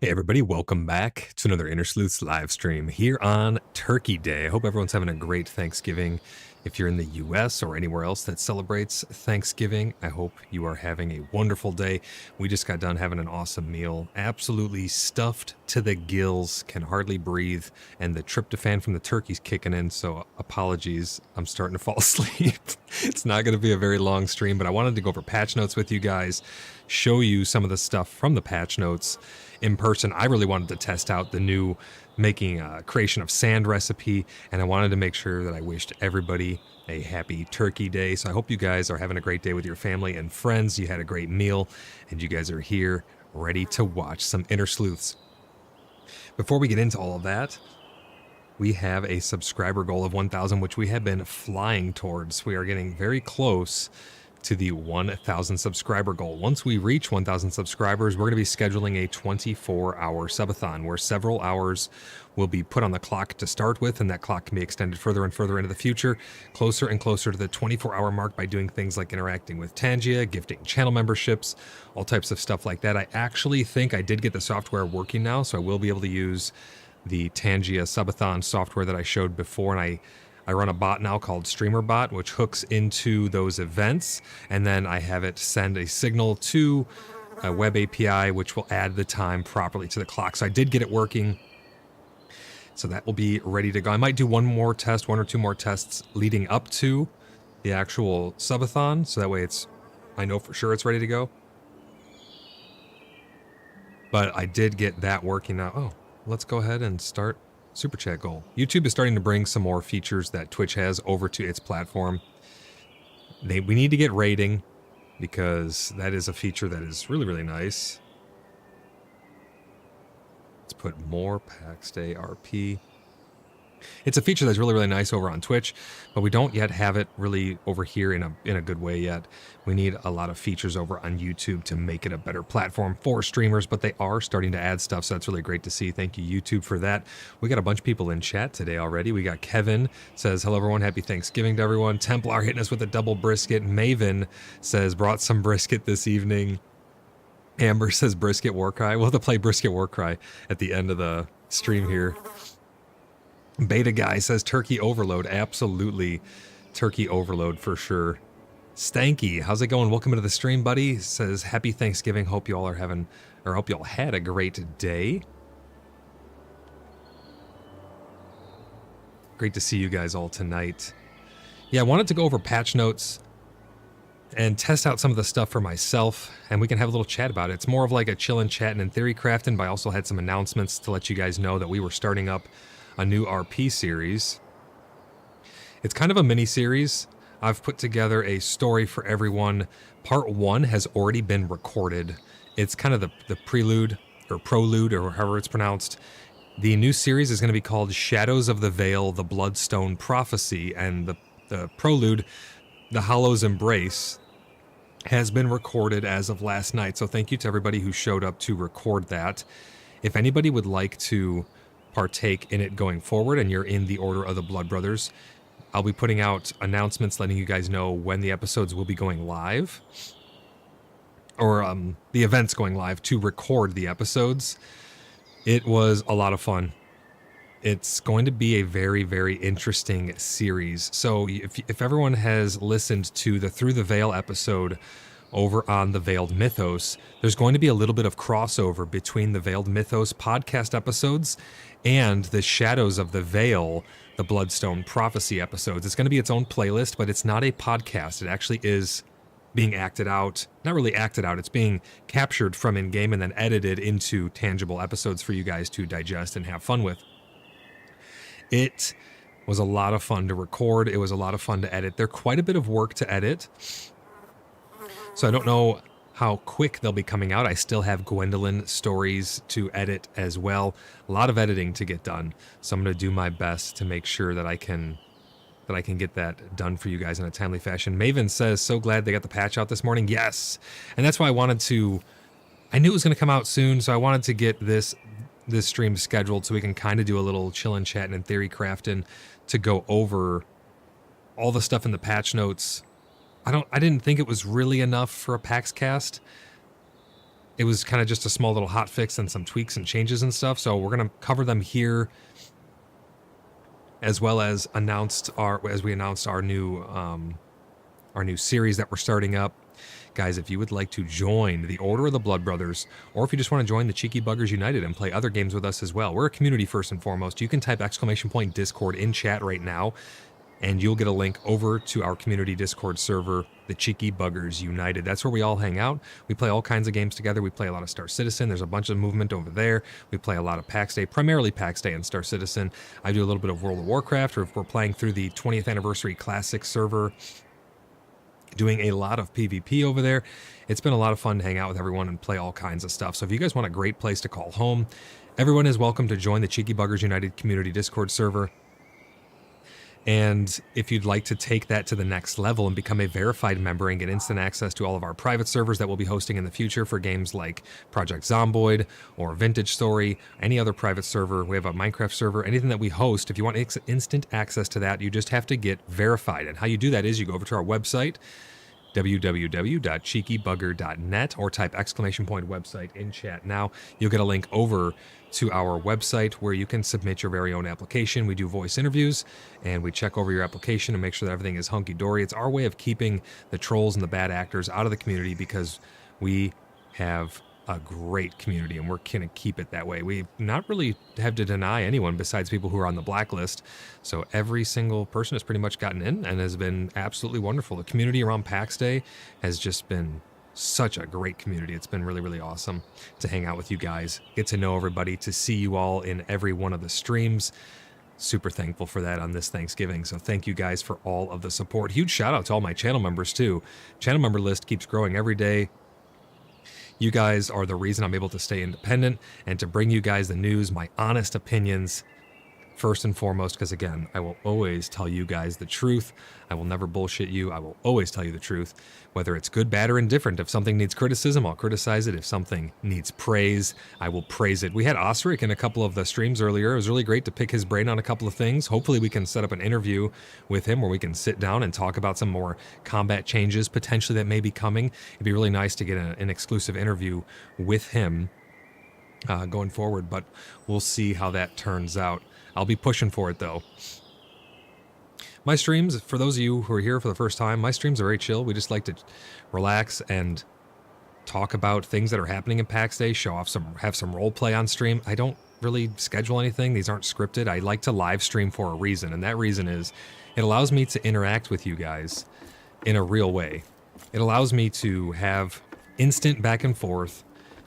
Hey everybody, welcome back to another InterSleuths live stream here on Turkey Day. I hope everyone's having a great Thanksgiving. If you're in the US or anywhere else that celebrates Thanksgiving, I hope you are having a wonderful day. We just got done having an awesome meal, absolutely stuffed to the gills, can hardly breathe, and the tryptophan from the turkey's kicking in, so apologies, I'm starting to fall asleep. It's not going to be a very long stream, but I wanted to go over patch notes with you guys, show you some of the stuff from the patch notes in person. I really wanted to test out the new making a creation of sand recipe, and I wanted to make sure that I wished everybody a happy Turkey Day. So I hope you guys are having a great day with your family and friends. You had a great meal, and you guys are here ready to watch some InterSleuths. Before we get into all of that, we have a subscriber goal of 1,000, which we have been flying towards. We are getting very close to the 1,000 subscriber goal. Once we reach 1,000 subscribers, we're going to be scheduling a 24-hour subathon where several hours will be put on the clock to start with, and that clock can be extended further and further into the future, closer and closer to the 24-hour mark by doing things like interacting with Tangia, gifting channel memberships, all types of stuff like that. I actually think I did get the software working now, so I will be able to use the Tangia subathon software that I showed before, and I run a bot now called StreamerBot, which hooks into those events, and then I have it send a signal to a web API, which will add the time properly to the clock. So I did get it working. So that will be ready to go. I might do one or two more tests leading up to the actual subathon, so that way I know for sure it's ready to go. But I did get that working now. Oh, let's go ahead and start Super Chat goal. YouTube is starting to bring some more features that Twitch has over to its platform. We need to get rating, because that is a feature that is really, really nice. Let's put more Pax Dei RP. It's a feature that's really, really nice over on Twitch, but we don't yet have it really over here in a good way yet. We need a lot of features over on YouTube to make it a better platform for streamers, but they are starting to add stuff, so that's really great to see. Thank you, YouTube, for that. We got a bunch of people in chat today already. We got Kevin says, hello, everyone. Happy Thanksgiving to everyone. Templar hitting us with a double brisket. Maven says, brought some brisket this evening. Amber says, brisket war cry. We'll have to play brisket war cry at the end of the stream here. Beta Guy says turkey overload. Absolutely. Turkey overload for sure. Stanky, how's it going? Welcome to the stream, buddy. Says happy Thanksgiving. Hope you all are having, or hope you all had a great day. Great to see you guys all tonight. Yeah, I wanted to go over patch notes and test out some of the stuff for myself, and we can have a little chat about it. It's more of like a chillin' chatting and theory crafting, but I also had some announcements to let you guys know that we were starting up a new RP series. It's kind of a mini series. I've put together a story for everyone. Part 1 has already been recorded. It's kind of the prelude or prolude or however it's pronounced. The new series is going to be called Shadows of the Veil, the Bloodstone Prophecy, and the prelude, The Hollow's Embrace, has been recorded as of last night. So thank you to everybody who showed up to record that. If anybody would like to partake in it going forward and you're in the Order of the BloodBrothers, I'll be putting out announcements letting you guys know when the episodes will be going live, or the events going live to record the episodes. It was a lot of fun. It's going to be a very, very interesting series. So if everyone has listened to the Through the Veil episode over on the Veiled Mythos, there's going to be a little bit of crossover between the Veiled Mythos podcast episodes and the Shadows of the Veil, the Bloodstone Prophecy episodes. It's going to be its own playlist, but it's not a podcast. It actually is being acted out. Not really acted out, it's being captured from in-game and then edited into tangible episodes for you guys to digest and have fun with. It was a lot of fun to record. It was a lot of fun to edit. They're quite a bit of work to edit, so I don't know how quick they'll be coming out. I still have Gwendolyn stories to edit as well. A lot of editing to get done. So I'm going to do my best to make sure that I can get that done for you guys in a timely fashion. Maven says, so glad they got the patch out this morning. Yes. And that's why I knew it was going to come out soon. So I wanted to get this stream scheduled so we can kind of do a little chillin' chatting and theory crafting to go over all the stuff in the patch notes. I didn't think it was really enough for a PAX cast. It was kind of just a small little hot fix and some tweaks and changes and stuff. So we're going to cover them here, as well as we announced our new series that we're starting up. Guys, if you would like to join the Order of the BloodBrothers, or if you just want to join the Cheeky Buggers United and play other games with us as well, we're a community first and foremost. You can type !Discord in chat right now, and you'll get a link over to our community Discord server, the Cheeky Buggers United. That's where we all hang out. We play all kinds of games together. We play a lot of Star Citizen. There's a bunch of movement over there. We play a lot of Pax Dei, primarily Pax Dei and Star Citizen. I do a little bit of World of Warcraft, or if we're playing through the 20th Anniversary Classic server, doing a lot of PvP over there. It's been a lot of fun to hang out with everyone and play all kinds of stuff. So if you guys want a great place to call home, everyone is welcome to join the Cheeky Buggers United community Discord server. And if you'd like to take that to the next level and become a verified member and get instant access to all of our private servers that we'll be hosting in the future for games like Project Zomboid or Vintage Story, any other private server, we have a Minecraft server, anything that we host, if you want instant access to that, you just have to get verified. And how you do that is you go over to our website, www.cheekybugger.net, or type !website in chat now. You'll get a link over to our website where you can submit your very own application. We do voice interviews and we check over your application and make sure that everything is hunky-dory. It's our way of keeping the trolls and the bad actors out of the community, because we have a great community, and we're going to keep it that way. We not really have to deny anyone besides people who are on the blacklist. So every single person has pretty much gotten in and has been absolutely wonderful. The community around Pax Day has just been such a great community. It's been really, really awesome to hang out with you guys, get to know everybody, to see you all in every one of the streams. Super thankful for that on this Thanksgiving. So thank you guys for all of the support. Huge shout out to all my channel members too. Channel member list keeps growing every day. You guys are the reason I'm able to stay independent and to bring you guys the news, my honest opinions, first and foremost, because again, I will always tell you guys the truth. I will never bullshit you. I will always tell you the truth, whether it's good, bad, or indifferent. If something needs criticism, I'll criticize it. If something needs praise, I will praise it. We had Osric in a couple of the streams earlier. It was really great to pick his brain on a couple of things. Hopefully we can set up an interview with him where we can sit down and talk about some more combat changes potentially that may be coming. It'd be really nice to get an exclusive interview with him going forward, but we'll see how that turns out. I'll be pushing for it though. My streams, for those of you who are here for the first time, my streams are very chill. We just like to relax and talk about things that are happening in Pax Day, have some role play on stream. I don't really schedule anything. These aren't scripted. I like to live stream for a reason, and that reason is it allows me to interact with you guys in a real way. It allows me to have instant back and forth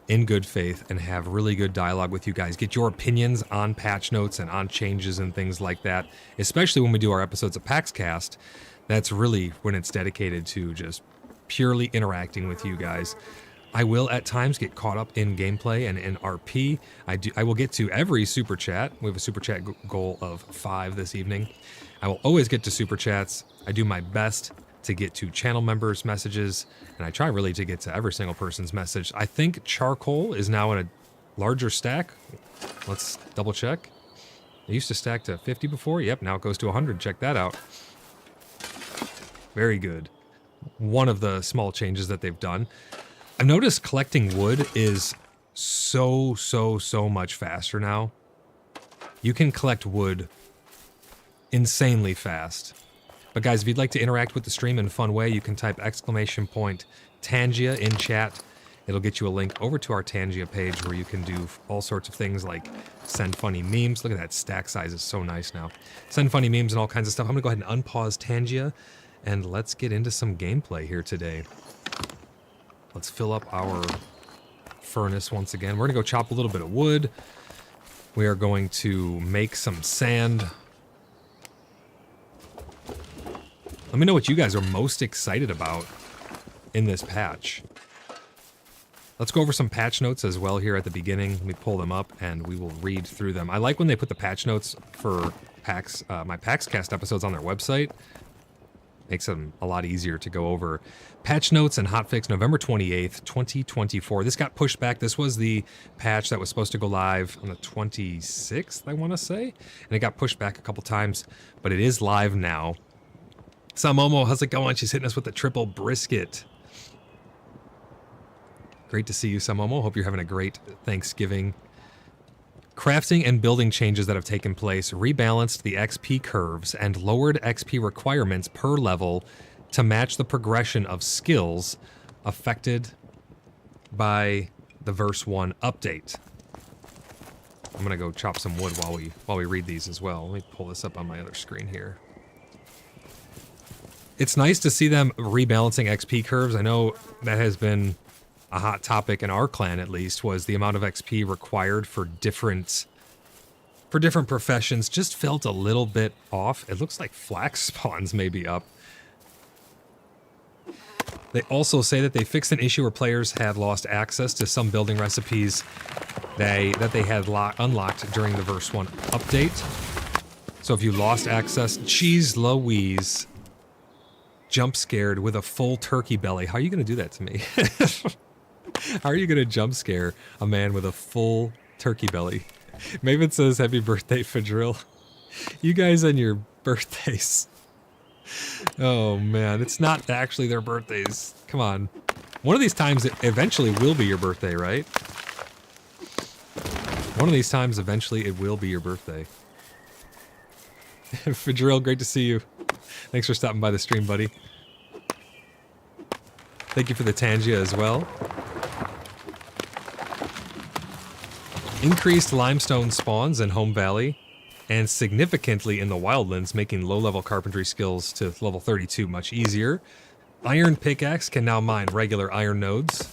in good faith and have really good dialogue with you guys. Get your opinions on patch notes and on changes and things like that, especially when we do our episodes of PaxCast. That's really when it's dedicated to just purely interacting with you guys. I will at times get caught up in gameplay and in RP. I will get to every super chat. We have a super chat goal of 5 this evening. I will always get to super chats. I do my best to get to channel members' messages, and I try really to get to every single person's message. I think charcoal is now in a larger stack. Let's double check. It used to stack to 50 before. Yep, now it goes to 100. Check that out. Very good. One of the small changes that they've done. I've noticed collecting wood is so much faster now. You can collect wood insanely fast. But guys, if you'd like to interact with the stream in a fun way, you can type !Tangia in chat. It'll get you a link over to our Tangia page where you can do all sorts of things like send funny memes. Look at that stack size is so nice now. Send funny memes and all kinds of stuff. I'm gonna go ahead and unpause Tangia and let's get into some gameplay here today. Let's fill up our furnace once again. We're gonna go chop a little bit of wood. We are going to make some sand. Let me know what you guys are most excited about in this patch. Let's go over some patch notes as well here at the beginning. Let me pull them up and we will read through them. I like when they put the patch notes for my PaxCast episodes on their website. Makes them a lot easier to go over. Patch notes and hotfix November 28th, 2024. This got pushed back. This was the patch that was supposed to go live on the 26th, I want to say. And it got pushed back a couple times, but it is live now. Samomo, how's it going? She's hitting us with the triple brisket. Great to see you, Samomo. Hope you're having a great Thanksgiving. Crafting and building changes that have taken place rebalanced the XP curves and lowered XP requirements per level to match the progression of skills affected by the verse 1 update. I'm gonna go chop some wood while we read these as well. Let me pull this up on my other screen here. It's nice to see them rebalancing XP curves. I know that has been a hot topic in our clan, at least, was the amount of XP required for different professions just felt a little bit off. It looks like flax spawns may be up. They also say that they fixed an issue where players had lost access to some building recipes that they had unlocked during the verse 1 update. So if you lost access, jeez Louise, jump scared with a full turkey belly. How are you going to do that to me? How are you going to jump scare a man with a full turkey belly? Maven says, happy birthday, Fadril. You guys and your birthdays. Oh man, it's not actually their birthdays. Come on. One of these times it eventually will be your birthday, right? One of these times eventually it will be your birthday. Fadril, great to see you. Thanks for stopping by the stream, buddy. Thank you for the Tangia as well. Increased limestone spawns in Home Valley, and significantly in the Wildlands, making low-level carpentry skills to level 32 much easier. Iron pickaxe can now mine regular iron nodes.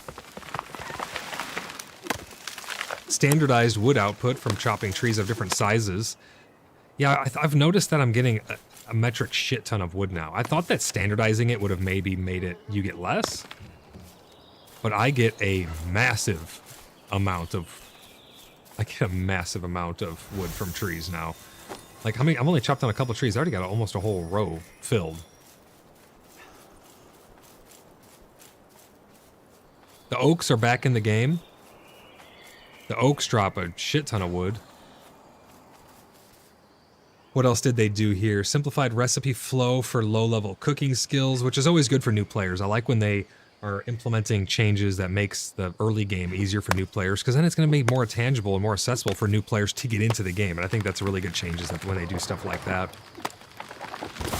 Standardized wood output from chopping trees of different sizes. Yeah, I've noticed that I'm getting a metric shit ton of wood now. I thought that standardizing it would have maybe made it you get less, but I get a massive amount of wood from trees now. Like, how many? I've only chopped down a couple trees. I already got almost a whole row filled. The oaks are back in the game. The oaks drop a shit ton of wood. What else did they do here? Simplified recipe flow for low-level cooking skills, which is always good for new players. I like when they are implementing changes that makes the early game easier for new players, because then it's going to be more tangible and more accessible for new players to get into the game. And I think that's really good changes when they do stuff like that.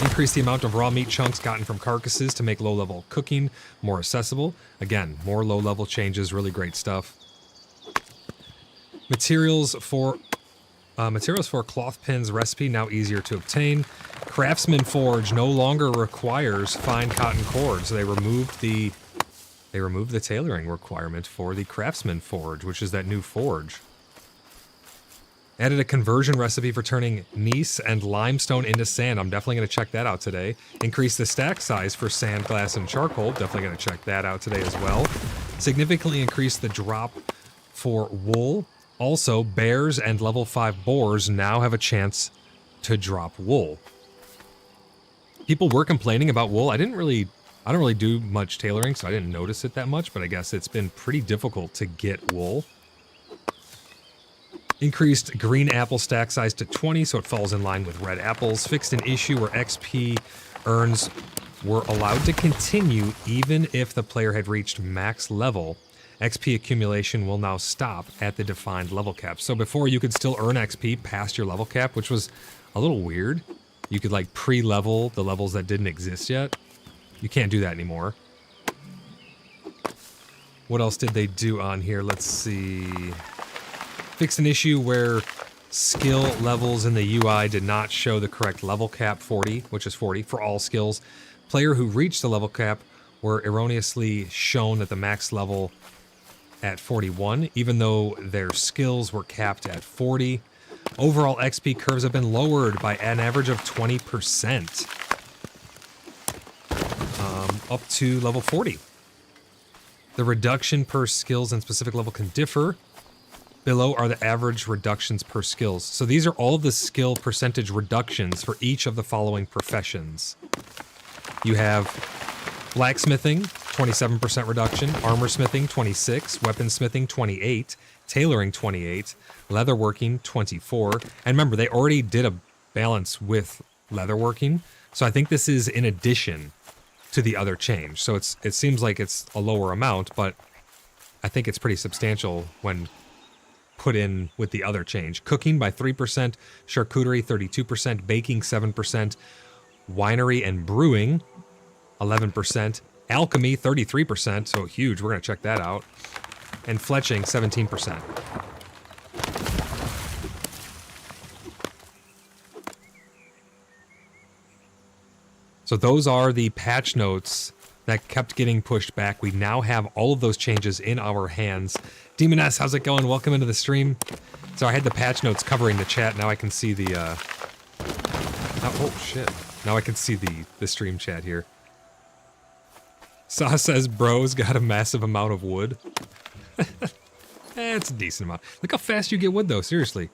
Increase the amount of raw meat chunks gotten from carcasses to make low-level cooking more accessible. Again, more low-level changes, really great stuff. Materials for cloth pins recipe now easier to obtain. Craftsman Forge no longer requires fine cotton cord, so they removed the tailoring requirement for the Craftsman Forge, which is that new forge. Added a conversion recipe for turning gneiss and limestone into sand. I'm definitely going to check that out today. Increase the stack size for sand, glass, and charcoal. Definitely going to check that out today as well. Significantly increase the drop for wool. Also, bears and level 5 boars now have a chance to drop wool. People were complaining about wool. I don't really do much tailoring, so I didn't notice it that much, but I guess it's been pretty difficult to get wool. Increased green apple stack size to 20, so it falls in line with red apples. Fixed an issue where XP earns were allowed to continue even if the player had reached max level. XP accumulation will now stop at the defined level cap. So before you could still earn XP past your level cap, which was a little weird. You could like pre-level the levels that didn't exist yet. You can't do that anymore. What else did they do on here? Let's see. Fixed an issue where skill levels in the UI did not show the correct level cap 40, which is 40 for all skills. Player who reached the level cap were erroneously shown at the max level at 41, even though their skills were capped at 40. Overall XP curves have been lowered by an average of 20%, up to level 40. The reduction per skills and specific level can differ. Below are the average reductions per skills. So these are all of the skill percentage reductions for each of the following professions. You have blacksmithing, 27% reduction, armorsmithing, 26, weaponsmithing, 28, tailoring, 28, leatherworking, 24. And remember, they already did a balance with leatherworking, so I think this is in addition to the other change. So it seems like it's a lower amount, but I think it's pretty substantial when put in with the other change. Cooking by 3%, charcuterie 32%, baking 7%, winery and brewing 11%, alchemy 33%, so huge, we're going to check that out, and fletching 17%. So those are the patch notes that kept getting pushed back. We now have all of those changes in our hands. Demon S, how's it going? Welcome into the stream. So I had the patch notes covering the chat. Now I can see the oh shit. Now I can see the stream chat here. Saw says bro's got a massive amount of wood. It's a decent amount. Look how fast you get wood though, seriously.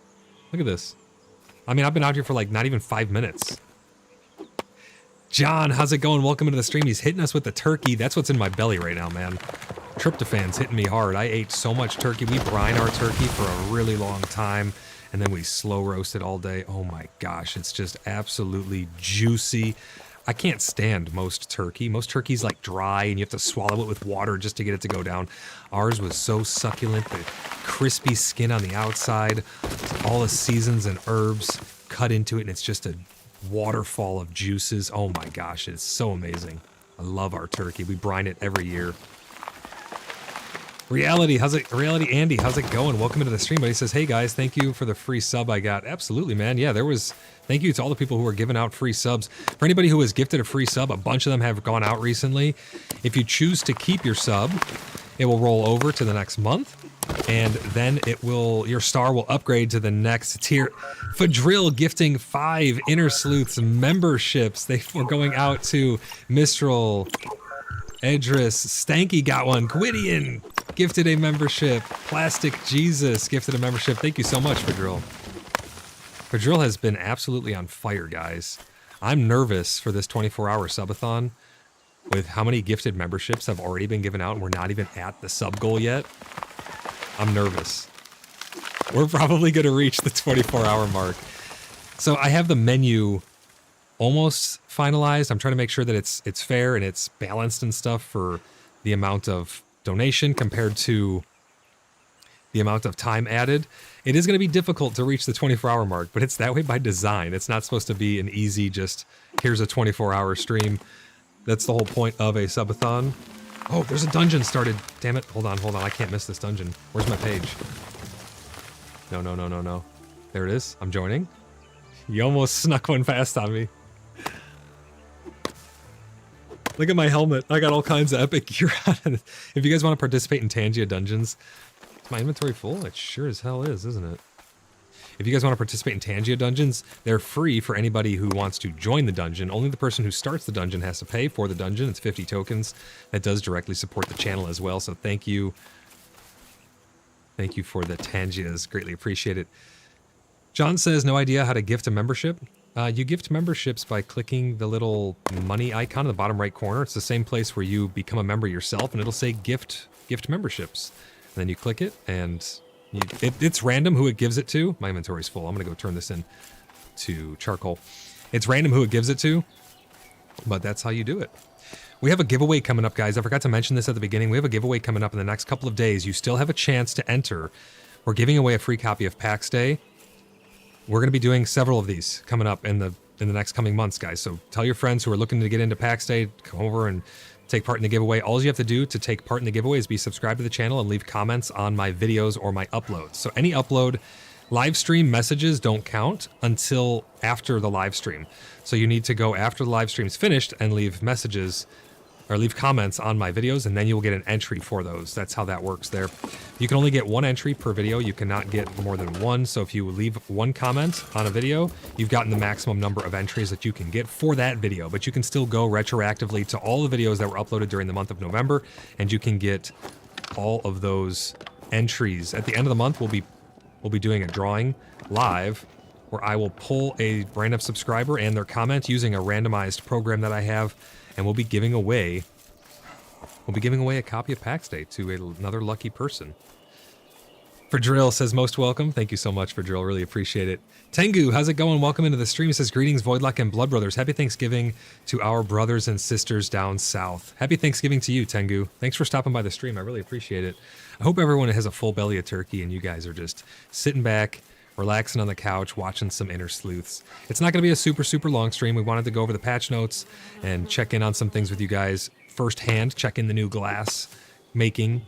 Look at this. I mean, I've been out here for like not even 5 minutes. John, how's it going? Welcome into the stream. He's hitting us with the turkey. That's what's in my belly right now, man. Tryptophan's hitting me hard. I ate so much turkey. We brine our turkey for a really long time, and then we slow roast it all day. Oh my gosh, it's just absolutely juicy. I can't stand most turkey. Most turkey's like dry, and you have to swallow it with water just to get it to go down. Ours was so succulent. The crispy skin on the outside, all the seasons and herbs cut into it, and it's just a waterfall of juices. Oh my gosh, it's so amazing. I love our turkey. We brine it every year. Reality, Reality Andy, how's it going? Welcome into the stream, buddy. He says, hey guys, thank you for the free sub I got. Absolutely, man. Yeah, thank you to all the people who are giving out free subs. For anybody who has gifted a free sub, a bunch of them have gone out recently. If you choose to keep your sub, it will roll over to the next month, and then your star will upgrade to the next tier. Fadril gifting 5 InterSleuths memberships. They were going out to Mistral, Edris, Stanky got one, Gwydion gifted a membership, Plastic Jesus gifted a membership. Thank you so much, Fadril. Fadril has been absolutely on fire, guys. I'm nervous for this 24-hour subathon with how many gifted memberships have already been given out, and we're not even at the sub goal yet. I'm nervous. We're probably going to reach the 24-hour mark. So I have the menu almost finalized. I'm trying to make sure that it's fair and it's balanced and stuff for the amount of donation compared to the amount of time added. It is going to be difficult to reach the 24-hour mark, but it's that way by design. It's not supposed to be an easy just, here's a 24-hour stream. That's the whole point of a subathon. Oh, there's a dungeon started. Damn it. Hold on. I can't miss this dungeon. Where's my page? No. There it is. I'm joining. You almost snuck one past on me. Look at my helmet. I got all kinds of epic gear on it. If you guys want to participate in Tangia dungeons, is my inventory full? It sure as hell is, isn't it? If you guys want to participate in Tangia dungeons, they're free for anybody who wants to join the dungeon. Only the person who starts the dungeon has to pay for the dungeon. It's 50 tokens. That does directly support the channel as well, so thank you. Thank you for the Tangias. Greatly appreciate it. John says, no idea how to gift a membership. You gift memberships by clicking the little money icon in the bottom right corner. It's the same place where you become a member yourself, and it'll say gift memberships. And then you click it, and it's random who it gives it to. My inventory's full. I'm going to go turn this in to charcoal. It's random who it gives it to, but that's how you do it. We have a giveaway coming up, guys. I forgot to mention this at the beginning. We have a giveaway coming up in the next couple of days. You still have a chance to enter. We're giving away a free copy of Pax Dei. We're going to be doing several of these coming up in the next coming months, guys. So tell your friends who are looking to get into Pax Dei, come over and take part in the giveaway. All you have to do to take part in the giveaway is be subscribed to the channel and leave comments on my videos or my uploads. So any upload, live stream messages don't count until after the live stream. So you need to go after the live stream's finished and leave messages or leave comments on my videos, and then you will get an entry for those. That's how that works there. You can only get one entry per video. You cannot get more than one. So if you leave one comment on a video, you've gotten the maximum number of entries that you can get for that video. But you can still go retroactively to all the videos that were uploaded during the month of November, and you can get all of those entries. At the end of the month, we'll be doing a drawing live where I will pull a random subscriber and their comment using a randomized program that I have, and we'll be giving away a copy of Pax Dei to another lucky person. For Drill says, most welcome. Thank you so much, for Drill. Really appreciate it. Tengu, how's it going? Welcome into the stream. He says, greetings, Voidluck and BloodBrothers. Happy Thanksgiving to our brothers and sisters down south. Happy Thanksgiving to you, Tengu. Thanks for stopping by the stream. I really appreciate it. I hope everyone has a full belly of turkey and you guys are just sitting back, relaxing on the couch, watching some InterSleuths. It's not going to be a super, super long stream. We wanted to go over the patch notes and check in on some things with you guys firsthand, check in the new glass making.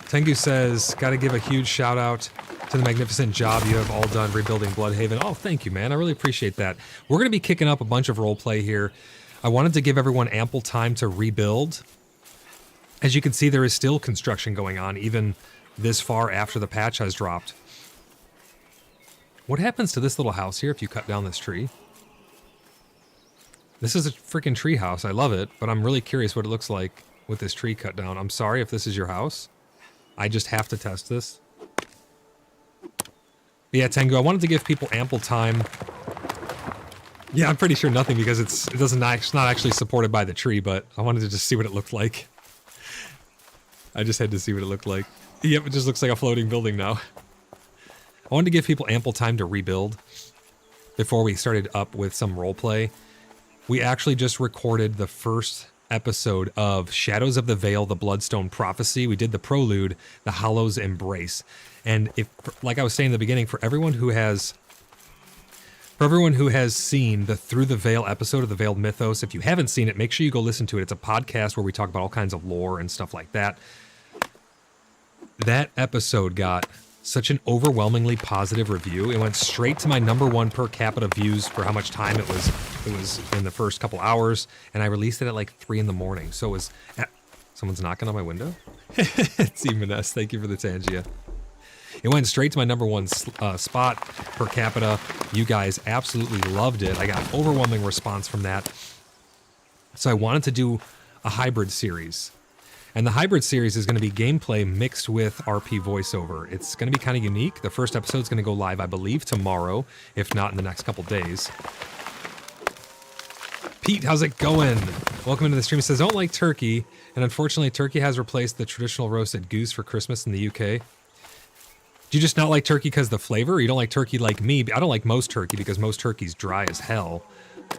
Tengu says, got to give a huge shout out to the magnificent job you have all done rebuilding Bloodhaven. Oh, thank you, man. I really appreciate that. We're going to be kicking up a bunch of roleplay here. I wanted to give everyone ample time to rebuild. As you can see, there is still construction going on, even this far after the patch has dropped. What happens to this little house here if you cut down this tree? This is a freaking tree house. I love it, but I'm really curious what it looks like with this tree cut down. I'm sorry if this is your house. I just have to test this. But yeah, Tengu, I wanted to give people ample time. Yeah, I'm pretty sure nothing because it's not actually supported by the tree, but I wanted to just see what it looked like. I just had to see what it looked like. Yep, it just looks like a floating building now. I wanted to give people ample time to rebuild before we started up with some roleplay. We actually just recorded the first episode of Shadows of the Veil, the Bloodstone Prophecy. We did the prelude, the Hollow's Embrace. And if, like I was saying in the beginning, for everyone who has For everyone who has seen the Through the Veil episode of the Veiled Mythos, if you haven't seen it, make sure you go listen to it. It's a podcast where we talk about all kinds of lore and stuff like that. That episode got such an overwhelmingly positive review. It went straight to my #1 per capita views for how much time it was in the first couple hours, and I released it at like 3 in the morning. So it was... Someone's knocking on my window? It's even us. Thank you for the Tangia. It went straight to my #1 spot per capita. You guys absolutely loved it. I got an overwhelming response from that. So I wanted to do a hybrid series. And the hybrid series is going to be gameplay mixed with RP voiceover. It's going to be kind of unique. The first episode is going to go live, I believe, tomorrow, if not in the next couple days. Pete, how's it going? Welcome into the stream. It says, don't like turkey. And unfortunately, turkey has replaced the traditional roasted goose for Christmas in the UK. Do you just not like turkey because of the flavor? Or you don't like turkey like me? I don't like most turkey because most turkey's dry as hell.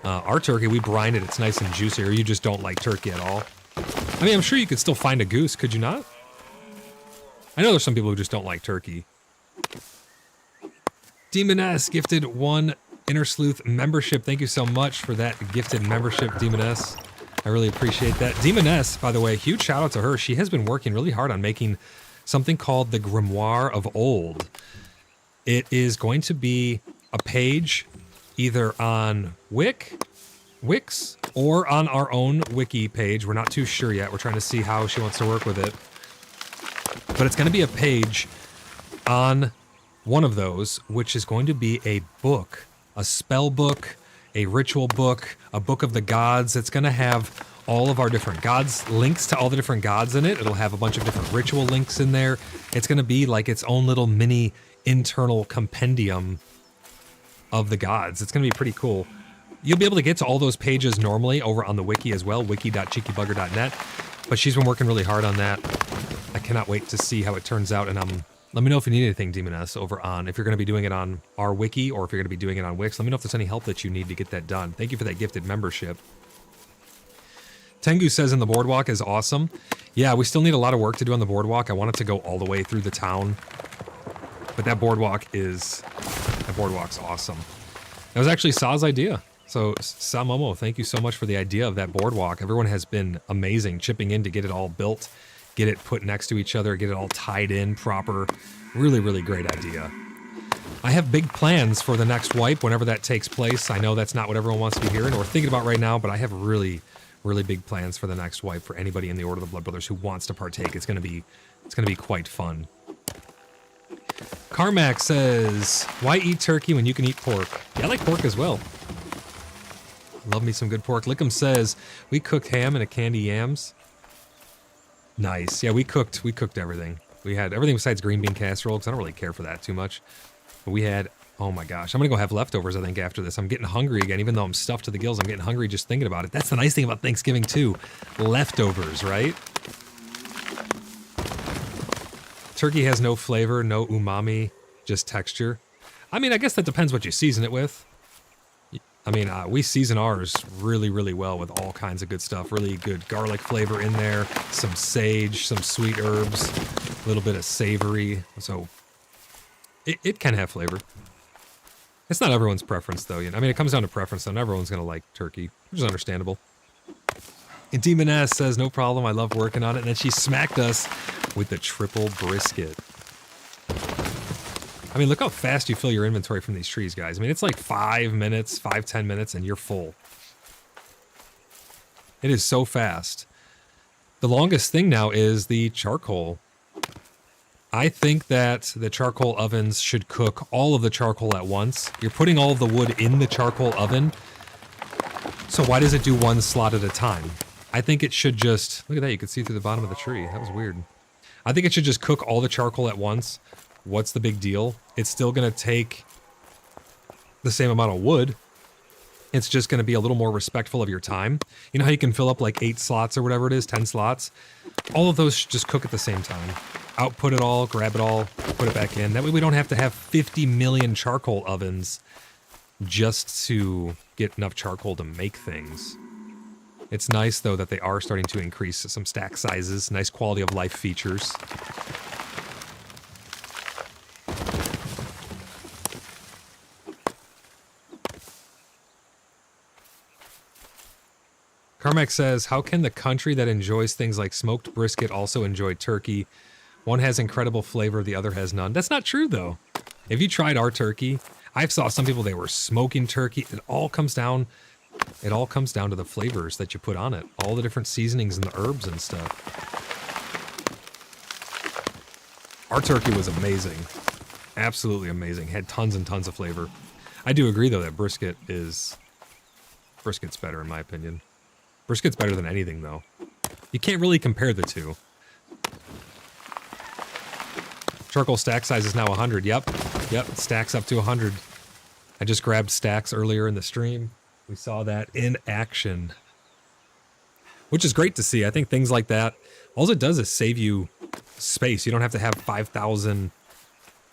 Our turkey, we brine it. It's nice and juicy. Or you just don't like turkey at all? I mean, I'm sure you could still find a goose. Could you not? I know there's some people who just don't like turkey. Demon S gifted 1 InterSleuth membership. Thank you so much for that gifted membership, Demon S. I really appreciate that. Demon S, by the way, huge shout out to her. She has been working really hard on making something called the Grimoire of Old. It is going to be a page either on Wix or on our own wiki page. We're not too sure yet. We're trying to see how she wants to work with it. But it's going to be a page on one of those, which is going to be a book, a spell book, a ritual book, a book of the gods. It's going to have all of our different gods, links to all the different gods in it. It'll have a bunch of different ritual links in there. It's going to be like its own little mini internal compendium of the gods. It's going to be pretty cool. You'll be able to get to all those pages normally over on the wiki as well, wiki.cheekybugger.net. But she's been working really hard on that. I cannot wait to see how it turns out. And let me know if you need anything, Demon S, over on, if you're going to be doing it on our wiki or if you're going to be doing it on Wix. Let me know if there's any help that you need to get that done. Thank you for that gifted membership. Tengu says in the boardwalk is awesome. Yeah, we still need a lot of work to do on the boardwalk. I want it to go all the way through the town. But that boardwalk's awesome. That was actually Sa's idea. So Sa Momo, thank you so much for the idea of that boardwalk. Everyone has been amazing chipping in to get it all built, get it put next to each other, get it all tied in proper. Really, really great idea. I have big plans for the next wipe whenever that takes place. I know that's not what everyone wants to be hearing or thinking about right now, but I have really big plans for the next wipe for anybody in the Order of the BloodBrothers who wants to partake. It's gonna be quite fun. Carmack says, why eat turkey when you can eat pork? Yeah, I like pork as well. Love me some good pork. Lickham says, we cooked ham and a candy yams. Nice. Yeah, we cooked everything. We had everything besides green bean casserole, because I don't really care for that too much. But we had, oh my gosh, I'm going to go have leftovers, I think, after this. I'm getting hungry again, even though I'm stuffed to the gills. I'm getting hungry just thinking about it. That's the nice thing about Thanksgiving, too. Leftovers, right? Turkey has no flavor, no umami, just texture. I mean, I guess that depends what you season it with. I mean, we season ours really, really well with all kinds of good stuff. Really good garlic flavor in there, some sage, some sweet herbs, a little bit of savory. So it can have flavor. It's not everyone's preference, though. You know? I mean, it comes down to preference, though. Not everyone's going to like turkey, which is understandable. And Demon S says, no problem, I love working on it. And then she smacked us with the triple brisket. I mean, look how fast you fill your inventory from these trees, guys. I mean, it's like 5 minutes, 10 minutes, and you're full. It is so fast. The longest thing now is the charcoal. I think that the charcoal ovens should cook all of the charcoal at once. You're putting all of the wood in the charcoal oven. So why does it do one slot at a time? I think it should just... Look at that, you can see through the bottom of the tree. That was weird. I think it should just cook all the charcoal at once. What's the big deal? It's still going to take the same amount of wood. It's just going to be a little more respectful of your time. You know how you can fill up like 8 slots or whatever it is, 10 slots? All of those should just cook at the same time. Output it all, grab it all, put it back in. That way we don't have to have 50 million charcoal ovens just to get enough charcoal to make things. It's nice, though, that they are starting to increase some stack sizes, nice quality of life features. Carmack says, how can the country that enjoys things like smoked brisket also enjoy turkey? One has incredible flavor, the other has none. That's not true, though. If you tried our turkey, I saw some people, they were smoking turkey. It all comes down to the flavors that you put on it. All the different seasonings and the herbs and stuff. Our turkey was amazing. Absolutely amazing. Had tons and tons of flavor. I do agree, though, that brisket's better, in my opinion. Brisket's better than anything, though. You can't really compare the two. Charcoal stack size is now 100. Yep, it stacks up to 100. I just grabbed stacks earlier in the stream. We saw that in action. Which is great to see. I think things like that, all it does is save you space. You don't have to have 5,000...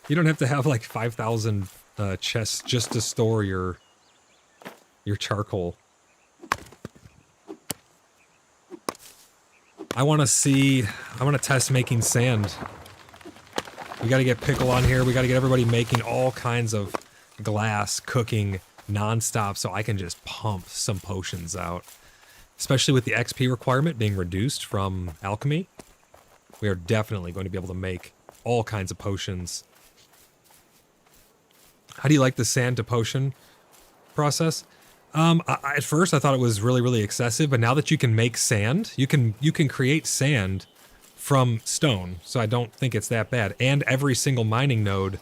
You don't have to have like 5,000 chests just to store your charcoal. I want to test making sand. We got to get Pickle on here. We got to get everybody making all kinds of glass, cooking nonstop so I can just pump some potions out. Especially with the XP requirement being reduced from alchemy. We are definitely going to be able to make all kinds of potions. How do you like the sand to potion process? At first I thought it was really, really excessive, but now that you can make sand, you can create sand from stone, so I don't think it's that bad. And every single mining node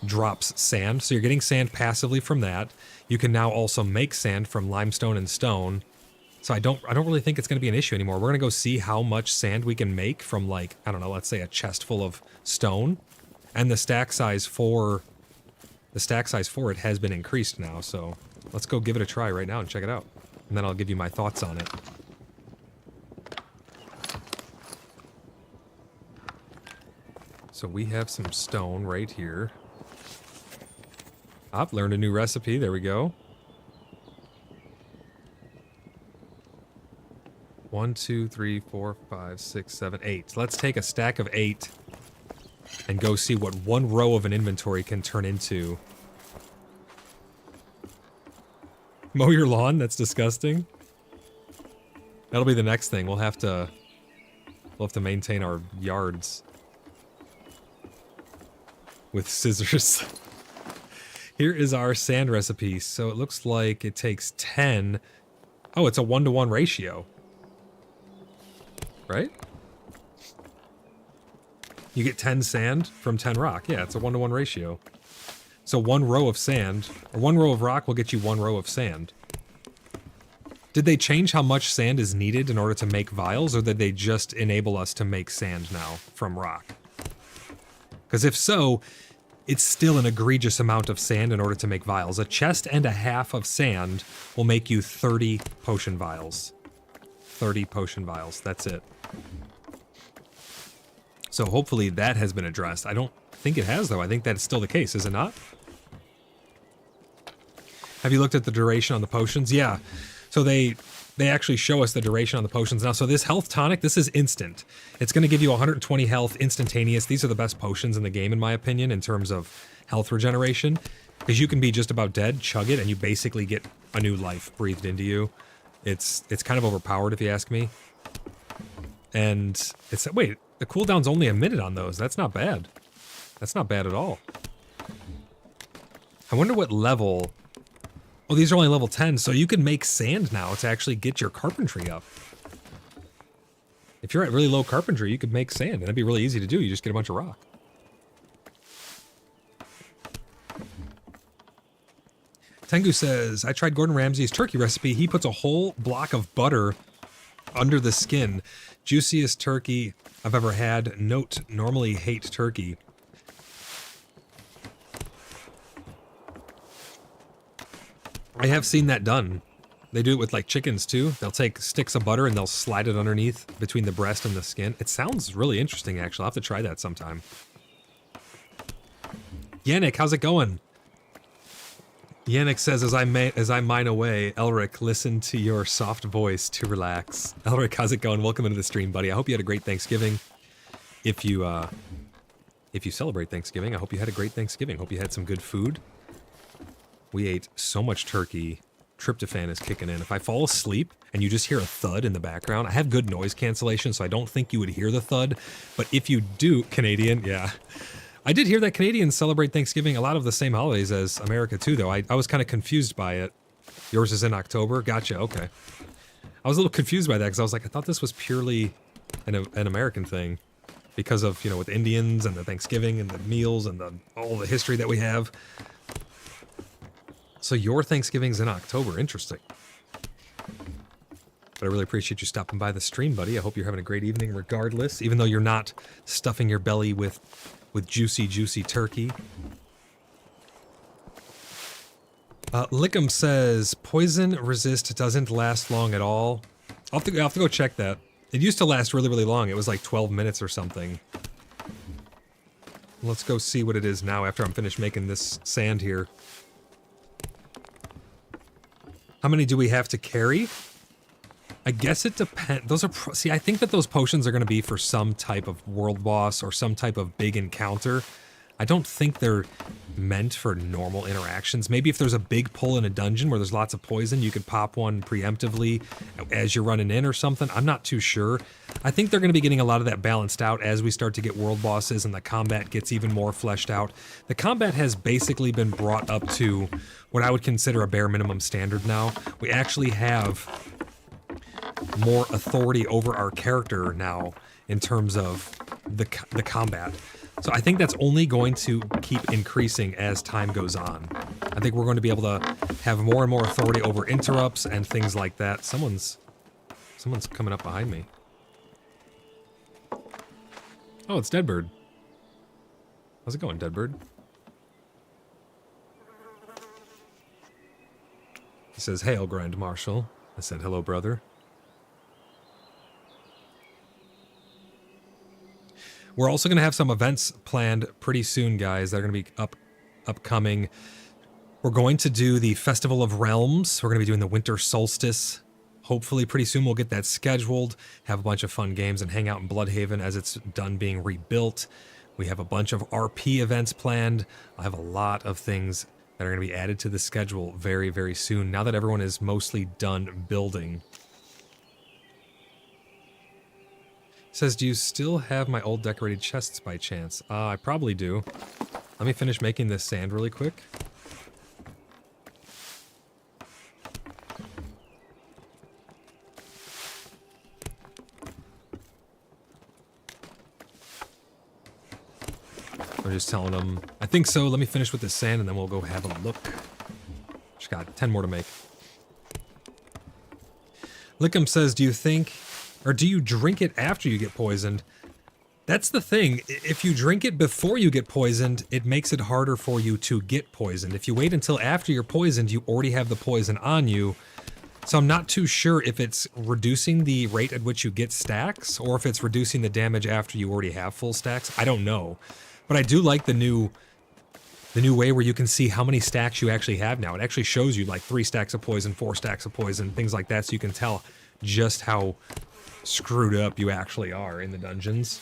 drops sand, so you're getting sand passively from that. You can now also make sand from limestone and stone, so I don't really think it's going to be an issue anymore. We're going to go see how much sand we can make from, like, I don't know, let's say a chest full of stone, and the stack size for it has been increased now, so let's go give it a try right now and check it out. And then I'll give you my thoughts on it. So we have some stone right here. I've learned a new recipe. There we go. 1, 2, 3, 4, 5, 6, 7, 8. Let's take a stack of 8 and go see what one row of an inventory can turn into. Mow your lawn? That's disgusting. That'll be the next thing. We'll have to maintain our yards with scissors. Here is our sand recipe. So it looks like it takes 10. Oh, it's a 1-to-1 ratio. Right? You get 10 sand from 10 rock. Yeah, it's a 1-to-1 ratio. So 1 row of sand, or 1 row of rock will get you 1 row of sand. Did they change how much sand is needed in order to make vials, or did they just enable us to make sand now from rock? Because if so, it's still an egregious amount of sand in order to make vials. A chest and a half of sand will make you 30 potion vials. 30 potion vials, that's it. So hopefully that has been addressed. I don't think it has, though. I think that's still the case, is it not? Have you looked at the duration on the potions? Yeah. So they actually show us the duration on the potions now. So this health tonic, this is instant. It's going to give you 120 health instantaneous. These are the best potions in the game, in my opinion, in terms of health regeneration. Because you can be just about dead, chug it, and you basically get a new life breathed into you. It's kind of overpowered, if you ask me. And it's... Wait, the cooldown's only a minute on those. That's not bad. That's not bad at all. I wonder what level... Oh, these are only level 10, so you can make sand now to actually get your carpentry up. If you're at really low carpentry, you could make sand, and it'd be really easy to do. You just get a bunch of rock. Tengu says, I tried Gordon Ramsay's turkey recipe. He puts a whole block of butter under the skin. Juiciest turkey I've ever had. Note, normally hate turkey. I have seen that done. They do it with, like, chickens, too. They'll take sticks of butter and they'll slide it underneath between the breast and the skin. It sounds really interesting, actually. I'll have to try that sometime. Yannick, how's it going? Yannick says, as I mine away, Elric, listen to your soft voice to relax. Elric, how's it going? Welcome into the stream, buddy. I hope you had a great Thanksgiving. If you celebrate Thanksgiving, I hope you had a great Thanksgiving. Hope you had some good food. We ate so much turkey tryptophan is kicking in. If I fall asleep and you just hear a thud in the background, I have good noise cancellation, so I don't think you would hear the thud. But if you do, Canadian, yeah. I did hear that Canadians celebrate Thanksgiving a lot of the same holidays as America too, though. I was kind of confused by it. Yours is in October? Gotcha, okay. I was a little confused by that because I was like, I thought this was purely an American thing because of, you know, with Indians and the Thanksgiving and the meals and all the history that we have. So your Thanksgiving's in October. Interesting. But I really appreciate you stopping by the stream, buddy. I hope you're having a great evening regardless, even though you're not stuffing your belly with juicy, juicy turkey. Lickum says, poison resist doesn't last long at all. I'll have to go check that. It used to last really, really long. It was like 12 minutes or something. Let's go see what it is now after I'm finished making this sand here. How many do we have to carry? I guess it depends. Those are, see, I think that those potions are going to be for some type of world boss or some type of big encounter. I don't think they're meant for normal interactions. Maybe if there's a big pull in a dungeon where there's lots of poison, you could pop one preemptively as you're running in or something. I'm not too sure. I think they're going to be getting a lot of that balanced out as we start to get world bosses and the combat gets even more fleshed out. The combat has basically been brought up to what I would consider a bare minimum standard now. We actually have more authority over our character now in terms of the combat. So I think that's only going to keep increasing as time goes on. I think we're going to be able to have more and more authority over interrupts and things like that. Someone's coming up behind me. Oh, it's Deadbird. How's it going, Deadbird? He says, "Hail, Grand Marshal." I said, "Hello, brother." We're also going to have some events planned pretty soon, guys, that are going to be upcoming. We're going to do the Festival of Realms. We're going to be doing the Winter Solstice. Hopefully pretty soon we'll get that scheduled, have a bunch of fun games, and hang out in Bloodhaven as it's done being rebuilt. We have a bunch of RP events planned. I have a lot of things that are going to be added to the schedule very, very soon, now that everyone is mostly done building. Says, do you still have my old decorated chests by chance? I probably do. Let me finish making this sand really quick. I'm just telling them, I think so. Let me finish with this sand and then we'll go have a look. Just got 10 more to make. Lickum says, do you think... or do you drink it after you get poisoned? That's the thing. If you drink it before you get poisoned, it makes it harder for you to get poisoned. If you wait until after you're poisoned, you already have the poison on you. So I'm not too sure if it's reducing the rate at which you get stacks, or if it's reducing the damage after you already have full stacks. I don't know. But I do like the new way where you can see how many stacks you actually have now. It actually shows you like 3 stacks of poison, 4 stacks of poison, things like that, so you can tell just how screwed up you actually are in the dungeons.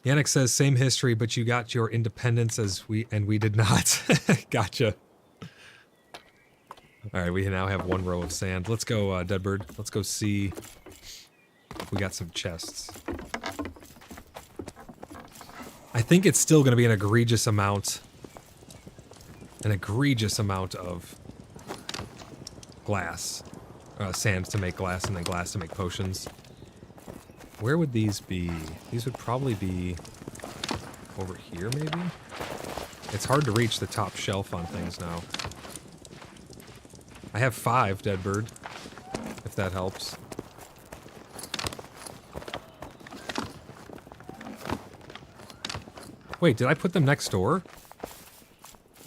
Yannick says, same history, but you got your independence we did not. Gotcha. Alright, we now have 1 row of sand. Let's go, Deadbird. Let's go see if we got some chests. I think it's still going to be an egregious amount of glass. Sand to make glass and then glass to make potions. Where would these be? These would probably be over here, maybe? It's hard to reach the top shelf on things now. I have 5, Deadbird, if that helps. Wait, did I put them next door?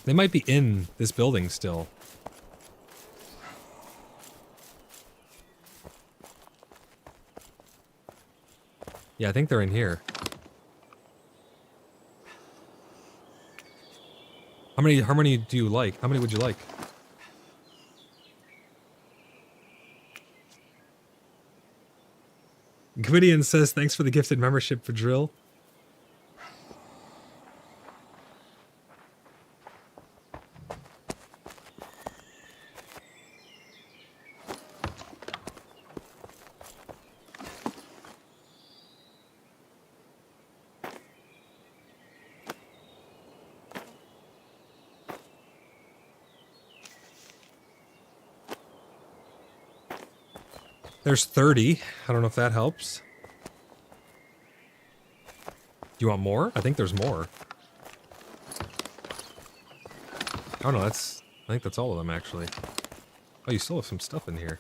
They might be in this building still. Yeah, I think they're in here. How many do you like? How many would you like? Gwydion says, thanks for the gifted membership for Drill. There's 30. I don't know if that helps. Do you want more? I think there's more. Oh no, I think that's all of them actually. Oh, you still have some stuff in here.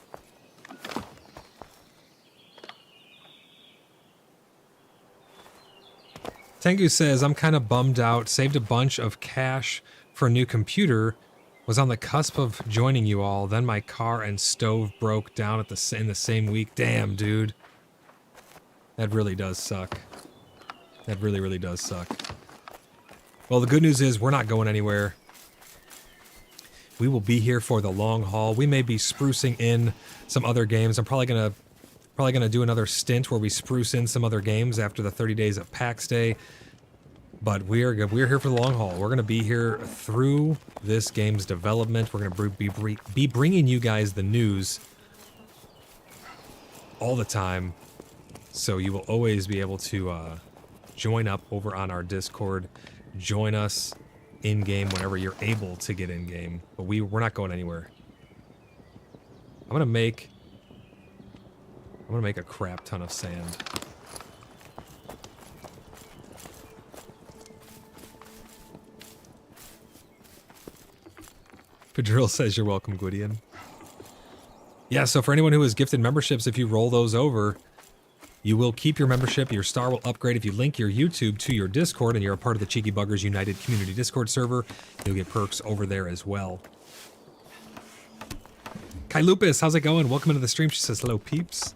Tengu says, I'm kind of bummed out. Saved a bunch of cash for a new computer. Was on the cusp of joining you all. Then my car and stove broke down in the same week. Damn, dude. That really does suck. That really, really does suck. Well, the good news is we're not going anywhere. We will be here for the long haul. We may be sprucing in some other games. I'm probably gonna do another stint where we spruce in some other games after the 30 days of Pax Day. But we're here for the long haul. We're gonna be here through this game's development. We're gonna be bringing you guys the news all the time, so you will always be able to join up over on our Discord. Join us in game whenever you're able to get in game. But we're not going anywhere. I'm gonna make a crap ton of sand. Padril says you're welcome, Gwydion. Yeah, so for anyone who has gifted memberships, if you roll those over, you will keep your membership. Your star will upgrade if you link your YouTube to your Discord and you're a part of the Cheeky Buggers United Community Discord server. You'll get perks over there as well. Kai Lupus, how's it going? Welcome into the stream. She says, hello, peeps.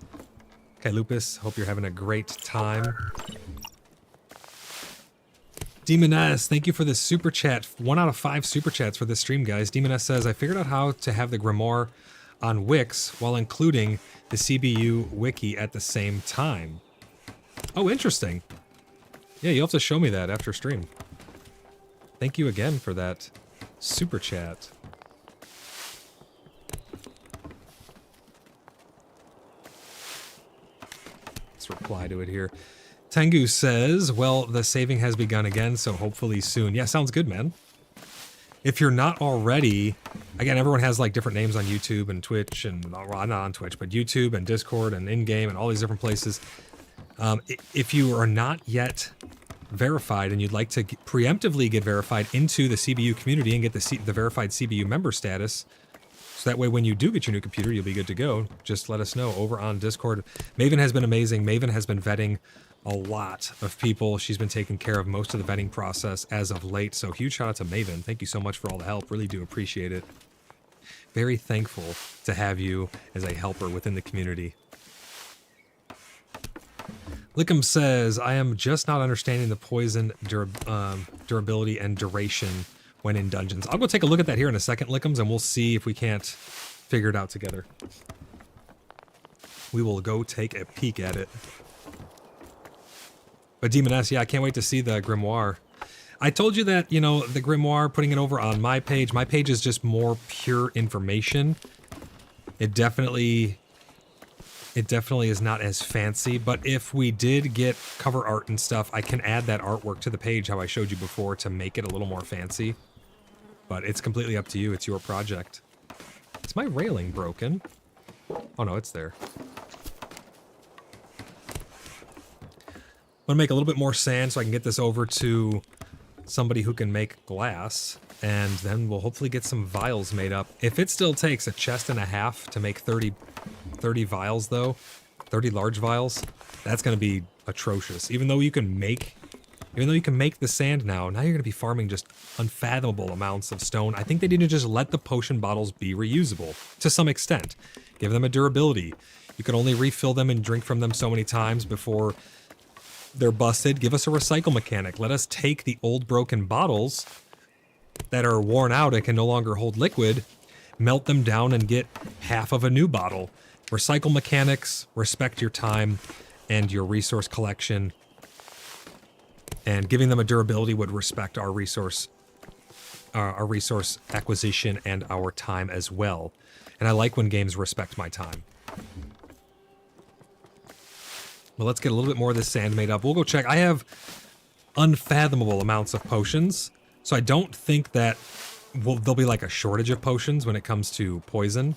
Kai Lupus, hope you're having a great time. Demon S, thank you for the super chat. 1 out of 5 super chats for this stream, guys. Demon S says, I figured out how to have the Grimoire on Wix while including the CBU wiki at the same time. Oh, interesting. Yeah, you'll have to show me that after stream. Thank you again for that super chat. Let's reply to it here. Tengu says, well, the saving has begun again, so hopefully soon. Yeah, sounds good, man. If you're not already, again, everyone has like different names on YouTube and Twitch, and well, not on Twitch, but YouTube and Discord and in-game and all these different places. If you are not yet verified and you'd like to preemptively get verified into the CBU community and get the verified CBU member status, so that way when you do get your new computer, you'll be good to go. Just let us know over on Discord. Maven has been amazing. Maven has been vetting a lot of people. She's been taking care of most of the vetting process as of late. So huge shout out to Maven. Thank you so much for all the help. Really do appreciate it. Very thankful to have you as a helper within the community. Lickham says, I am just not understanding the poison durability and duration when in dungeons. I'll go take a look at that here in a second, Lickhams, and we'll see if we can't figure it out together. We will go take a peek at it. But Demon S, yeah, I can't wait to see the Grimoire. I told you that, you know, the Grimoire, putting it over on my page is just more pure information. It definitely is not as fancy, but if we did get cover art and stuff, I can add that artwork to the page how I showed you before to make it a little more fancy. But it's completely up to you. It's your project. Is my railing broken? Oh no, it's there. I'm gonna make a little bit more sand so I can get this over to somebody who can make glass, and then we'll hopefully get some vials made up. If it still takes a chest and a half to make 30 vials though, 30 large vials, that's gonna be atrocious. Even though you can make the sand now you're gonna be farming just unfathomable amounts of stone. I think they need to just let the potion bottles be reusable to some extent. Give them a durability. You can only refill them and drink from them so many times before they're busted. Give us a recycle mechanic. Let us take the old broken bottles that are worn out and can no longer hold liquid, melt them down and get half of a new bottle. Recycle mechanics, respect your time and your resource collection, and giving them a durability would respect our resource acquisition and our time as well. And I like when games respect my time. Well, let's get a little bit more of this sand made up. We'll go check. I have unfathomable amounts of potions, so I don't think that there'll be like a shortage of potions when it comes to poison.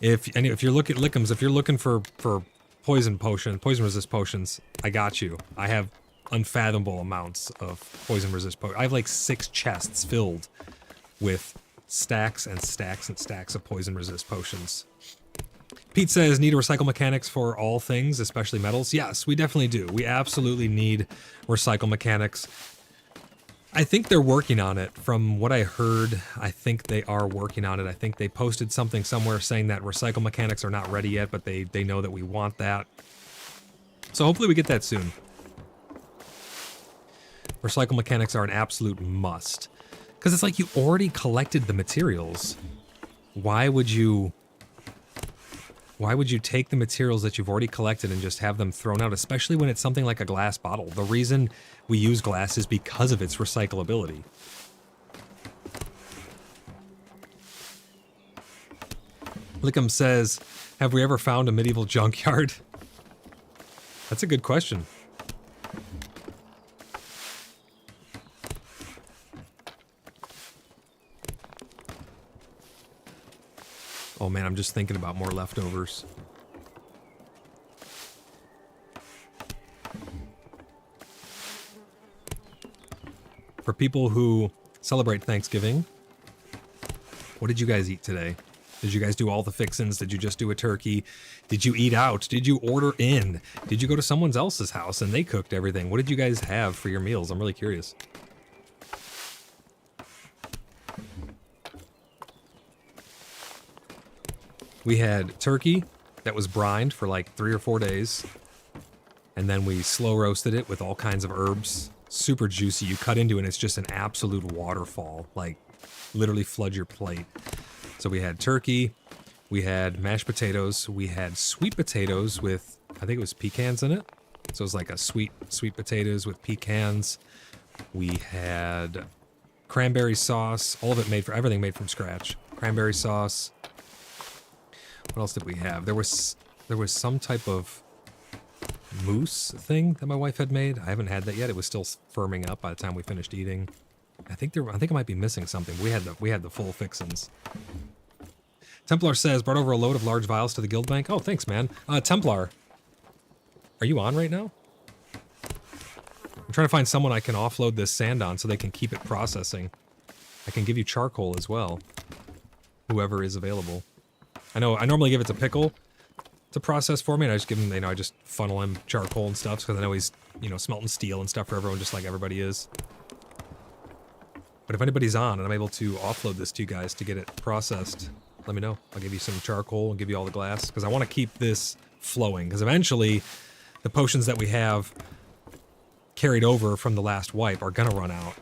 If you're looking Lickums, if you're looking for poison resist potions, I got you. I have unfathomable amounts of poison resist potions. I have like 6 chests filled with stacks and stacks and stacks of poison resist potions. Pete says, need to recycle mechanics for all things, especially metals. Yes, we definitely do. We absolutely need recycle mechanics. I think they're working on it. From what I heard, I think they are working on it. I think they posted something somewhere saying that recycle mechanics are not ready yet, but they know that we want that. So hopefully we get that soon. Recycle mechanics are an absolute must. Because it's like you already collected the materials. Why would you take the materials that you've already collected and just have them thrown out, especially when it's something like a glass bottle? The reason we use glass is because of its recyclability. Lickham says, have we ever found a medieval junkyard? That's a good question. Oh man, I'm just thinking about more leftovers. For people who celebrate Thanksgiving, what did you guys eat today? Did you guys do all the fixins? Did you just do a turkey? Did you eat out? Did you order in? Did you go to someone else's house and they cooked everything? What did you guys have for your meals? I'm really curious. We had turkey that was brined for like 3 or 4 days. And then we slow roasted it with all kinds of herbs. Super juicy. You cut into it and it's just an absolute waterfall. Like, literally flood your plate. So we had turkey. We had mashed potatoes. We had sweet potatoes with, I think it was pecans in it. So it was like a sweet potatoes with pecans. We had cranberry sauce. All of it everything made from scratch. Cranberry sauce. What else did we have? There was some type of mousse thing that my wife had made. I haven't had that yet. It was still firming up by the time we finished eating. I think I might be missing something. We had the full fixins. Templar says, brought over a load of large vials to the guild bank. Oh, thanks, man. Templar, are you on right now? I'm trying to find someone I can offload this sand on so they can keep it processing. I can give you charcoal as well. Whoever is available. I normally give it to Pickle to process for me, and I just give him, I just funnel him charcoal and stuff, because I know he's, smelting steel and stuff for everyone, just like everybody is. But if anybody's on and I'm able to offload this to you guys to get it processed, let me know. I'll give you some charcoal and give you all the glass, because I want to keep this flowing, because eventually the potions that we have carried over from the last wipe are gonna run out.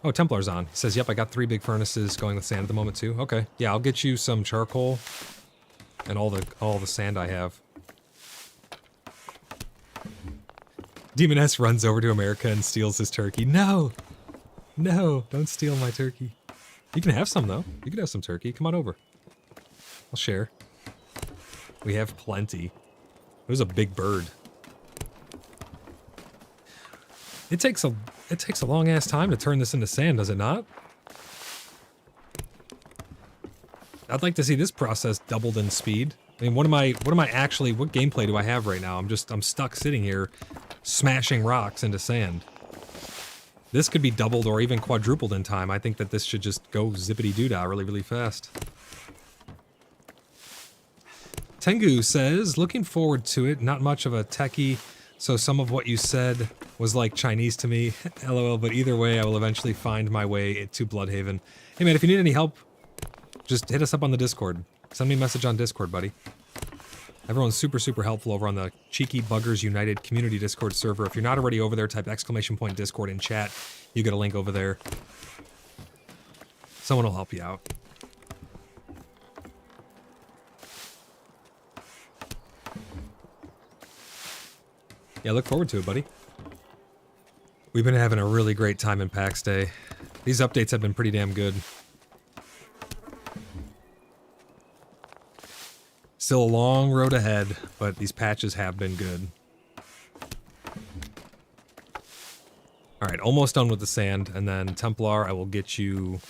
Oh, Templar's on. He says, yep, I got 3 big furnaces going with sand at the moment too. Okay, yeah, I'll get you some charcoal and all the sand I have. Demon S runs over to America and steals his turkey. No! No, don't steal my turkey. You can have some, though. You can have some turkey. Come on over. I'll share. We have plenty. It was a big bird. It takes a long-ass time to turn this into sand, does it not? I'd like to see this process doubled in speed. I mean, what gameplay do I have right now? I'm stuck sitting here smashing rocks into sand. This could be doubled or even quadrupled in time. I think that this should just go zippity-doo-dah really, really fast. Tengu says, looking forward to it. Not much of a techie, so some of what you said was like Chinese to me. LOL, but either way, I will eventually find my way to Bloodhaven. Hey man, if you need any help, just hit us up on the Discord. Send me a message on Discord, buddy. Everyone's super, super helpful over on the Cheeky Buggers United Community Discord server. If you're not already over there, type !Discord in chat. You get a link over there. Someone will help you out. Yeah, look forward to it, buddy. We've been having a really great time in Pax Day. These updates have been pretty damn good. Still a long road ahead, but these patches have been good. Alright, almost done with the sand, and then Templar, I will get you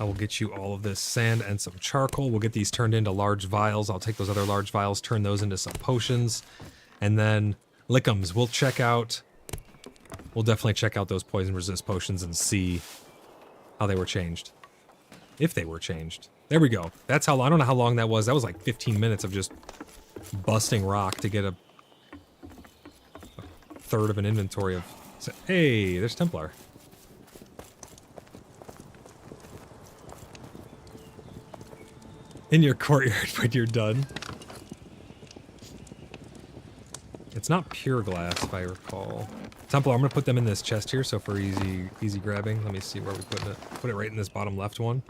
I will get you all of this sand and some charcoal. We'll get these turned into large vials. I'll take those other large vials, turn those into some potions. And then lickums. We'll definitely check out those poison resist potions and see how they were changed. If they were changed. There we go. That's how long. I don't know how long that was. That was like 15 minutes of just busting rock to get a third of an inventory of... Hey, there's Templar. In your courtyard when you're done. It's not pure glass, if I recall. Templar, I'm going to put them in this chest here, so for easy grabbing. Let me see where we put it. Put it right in this bottom left one.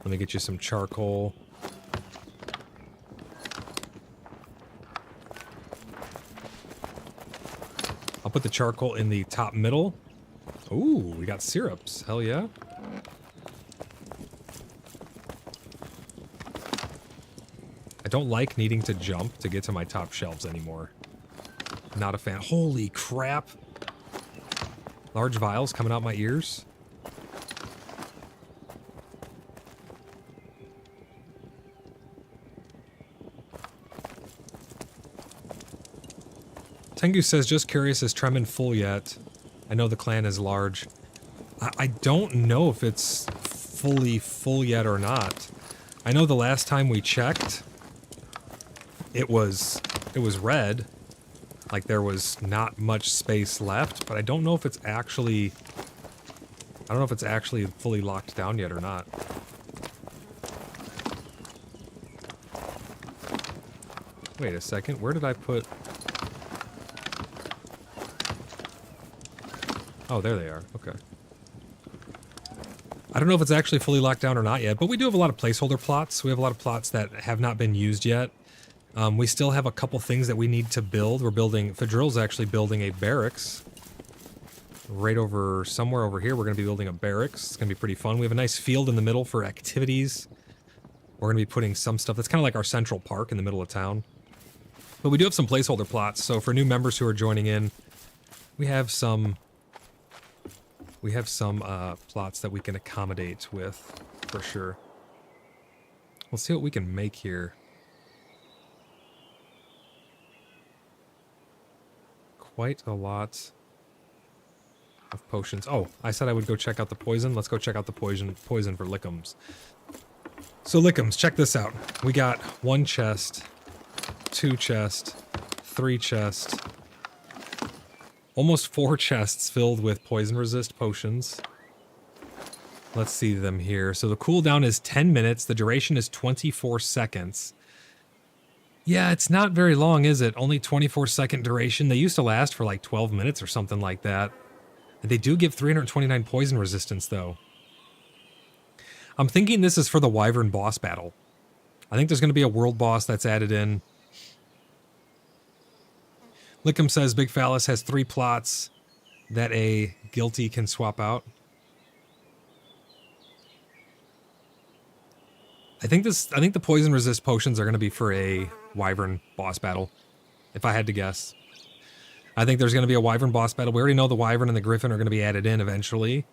Let me get you some charcoal. I'll put the charcoal in the top middle. Ooh, we got syrups. Hell yeah. I don't like needing to jump to get to my top shelves anymore. Not a fan. Holy crap. Large vials coming out my ears. Tengu says, just curious, is Tremin full yet? I know the clan is large. I don't know if it's fully full yet or not. I know the last time we checked, it was red. Like there was not much space left, but I don't know if it's actually... I don't know if it's actually fully locked down yet or not. Wait a second, where did I put... Oh, there they are. Okay. I don't know if it's actually fully locked down or not yet, but we do have a lot of placeholder plots. We have a lot of plots that have not been used yet. We still have a couple things that we need to build. We're building... Fadril's actually building a barracks. Right over... Somewhere over here, we're going to be building a barracks. It's going to be pretty fun. We have a nice field in the middle for activities. We're going to be putting some stuff... That's kind of like our central park in the middle of town. But we do have some placeholder plots, so for new members who are joining in, we have some... plots that we can accommodate with, for sure. Let's see what we can make here. Quite a lot of potions. Oh, I said I would go check out the poison. Let's go check out the poison for lickums. So lickums, check this out. We got 1 chest, 2 chest, 3 chest, almost 4 chests filled with poison resist potions. Let's see them here. So the cooldown is 10 minutes. The duration is 24 seconds. Yeah, it's not very long, is it? Only 24-second duration. They used to last for like 12 minutes or something like that. And they do give 329 poison resistance, though. I'm thinking this is for the Wyvern boss battle. I think there's going to be a world boss that's added in. Lickum says Big Phallus has 3 plots that a guilty can swap out. I think the poison resist potions are going to be for a Wyvern boss battle, if I had to guess. I think there's going to be a Wyvern boss battle. We already know the Wyvern and the Griffin are going to be added in eventually.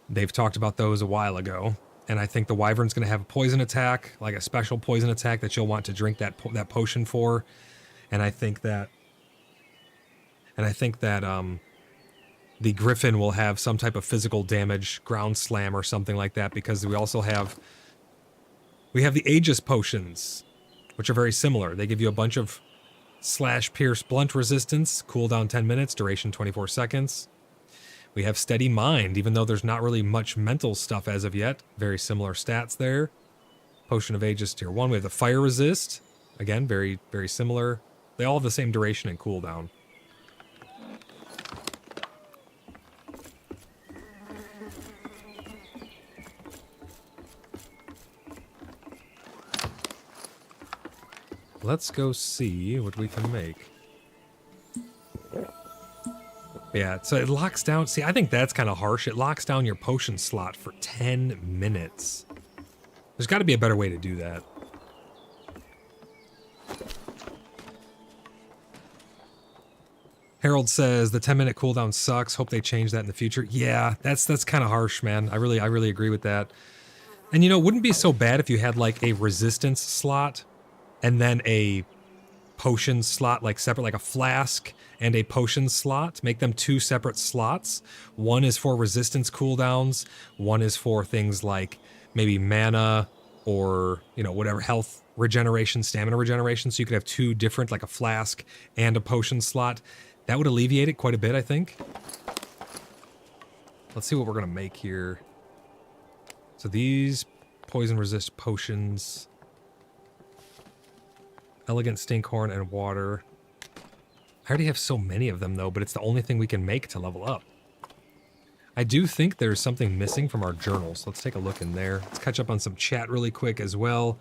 They've talked about those a while ago. And I think the Wyvern's going to have a poison attack, like a special poison attack that you'll want to drink that potion for. And I think that the Griffin will have some type of physical damage, ground slam or something like that, because we also have the Aegis potions, which are very similar. They give you a bunch of slash, pierce, blunt resistance, cooldown 10 minutes, duration 24 seconds. We have Steady Mind, even though there's not really much mental stuff as of yet. Very similar stats there. Potion of Aegis tier 1. We have the Fire Resist. Again, very, very similar. They all have the same duration and cooldown. Let's go see what we can make. Yeah, so it locks down... See, I think that's kind of harsh. It locks down your potion slot for 10 minutes. There's got to be a better way to do that. Harold says, the 10-minute cooldown sucks. Hope they change that in the future. Yeah, that's kind of harsh, man. I really agree with that. And you know, it wouldn't be so bad if you had like a resistance slot and then a potion slot, like separate, like a flask and a potion slot. Make them 2 separate slots. One is for resistance cooldowns. One is for things like maybe mana or, you know, whatever, health regeneration, stamina regeneration. So you could have 2 different, like a flask and a potion slot. That would alleviate it quite a bit, I think. Let's see what we're going to make here. So these poison resist potions. Elegant Stinkhorn and water. I already have so many of them though, but it's the only thing we can make to level up. I do think there's something missing from our journals. Let's take a look in there. Let's catch up on some chat really quick as well.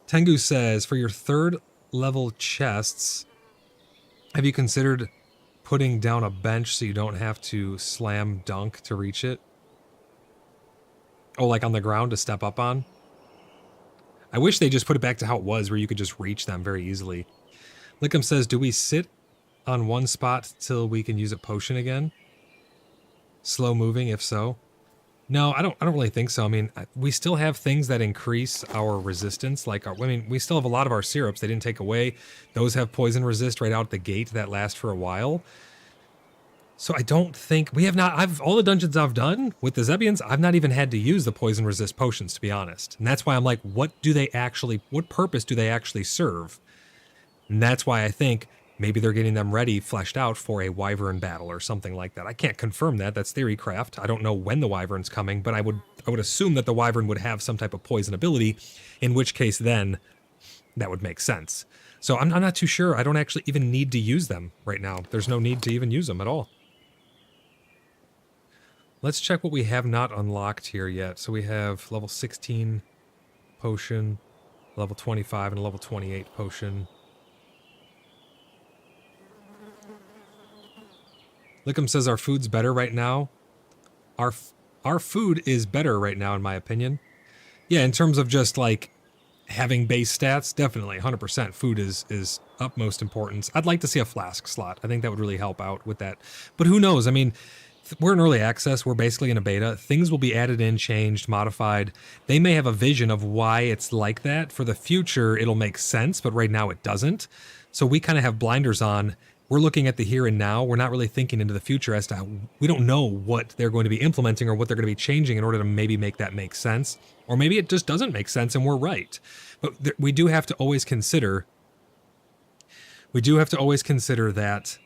Tengu says, for your 3rd level chests, have you considered putting down a bench so you don't have to slam dunk to reach it? Oh, like on the ground to step up on? I wish they just put it back to how it was, where you could just reach them very easily. Lickham says, do we sit on one spot till we can use a potion again? Slow moving, if so. No, I don't really think so. I mean, we still have things that increase our resistance, like I mean, we still have a lot of our syrups they didn't take away. Those have poison resist right out the gate that last for a while. So I don't think we have not. All the dungeons I've done with the Zebians, I've not even had to use the poison resist potions, to be honest. And that's why I'm like, what purpose do they actually serve? And that's why I think maybe they're getting them ready, fleshed out for a wyvern battle or something like that. I can't confirm that. That's theorycraft. I don't know when the wyvern's coming, but I would assume that the wyvern would have some type of poison ability, in which case then that would make sense. So I'm not too sure. I don't actually even need to use them right now. There's no need to even use them at all. Let's check what we have not unlocked here yet. So we have level 16 potion, level 25, and a level 28 potion. Lickham says our food's better right now. Our food is better right now, in my opinion. Yeah, in terms of just like having base stats, definitely 100%. Food is utmost importance. I'd like to see a flask slot. I think that would really help out with that. But who knows? I mean, we're in early access. We're basically in a beta. Things will be added in, changed, modified. They may have a vision of why it's like that. For the future, it'll make sense, but right now it doesn't. So we kind of have blinders on. We're looking at the here and now. We're not really thinking into the future as to how, we don't know what they're going to be implementing or what they're going to be changing in order to maybe make that make sense. Or maybe it just doesn't make sense and we're right. But we do have to always consider that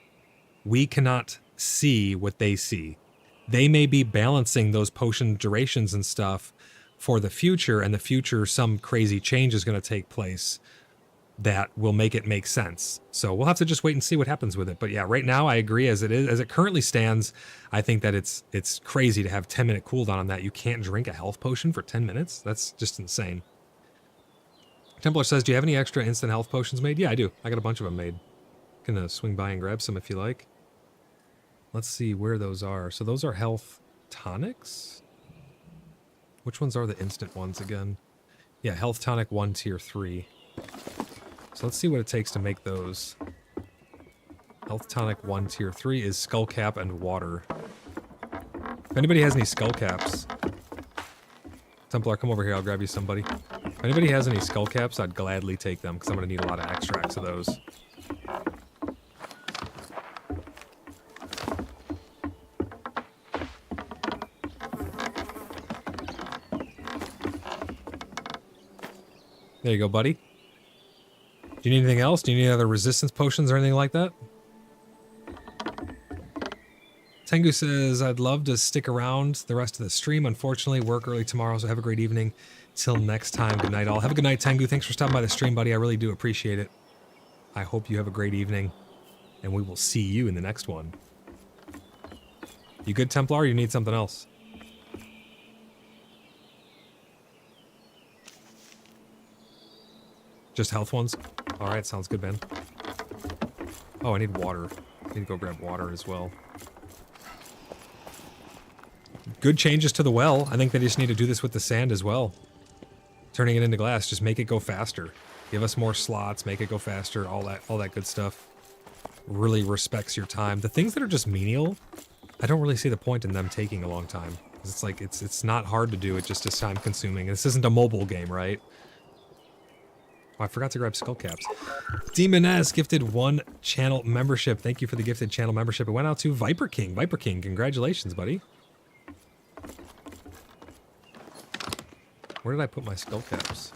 we cannot see what they see. They may be balancing those potion durations and stuff for the future, and the future some crazy change is going to take place that will make it make sense. So we'll have to just wait and see what happens with it. But yeah, right now I agree as it currently stands. I think that it's crazy to have 10-minute cooldown on that. You can't drink a health potion for 10 minutes. That's just insane. Templar says, do you have any extra instant health potions made? Yeah, I do. I got a bunch of them made. Gonna swing by and grab some if you like. Let's see where those are. So those are health tonics? Which ones are the instant ones again? Yeah, health tonic 1 tier 3. So let's see what it takes to make those. Health tonic 1 tier 3 is skull cap and water. If anybody has any skull caps, Templar, come over here, I'll grab you somebody. If anybody has any skull caps, I'd gladly take them, because I'm going to need a lot of extracts of those. There you go, buddy. Do you need anything else? Do you need other resistance potions or anything like that? Tengu says, I'd love to stick around the rest of the stream. Unfortunately, work early tomorrow, so have a great evening. Till next time, good night all. Have a good night, Tengu. Thanks for stopping by the stream, buddy. I really do appreciate it. I hope you have a great evening, and we will see you in the next one. You good, Templar, or you need something else? Just health ones? Alright, sounds good, man. Oh, I need water. I need to go grab water as well. Good changes to the well. I think they just need to do this with the sand as well. Turning it into glass, just make it go faster. Give us more slots, make it go faster, all that good stuff. Really respects your time. The things that are just menial, I don't really see the point in them taking a long time. It's like, it's not hard to do, it just is time consuming. This isn't a mobile game, right? Oh, I forgot to grab skull caps. Demoness gifted 1 channel membership. Thank you for the gifted channel membership. It went out to Viper King. Viper King, congratulations, buddy. Where did I put my skull caps?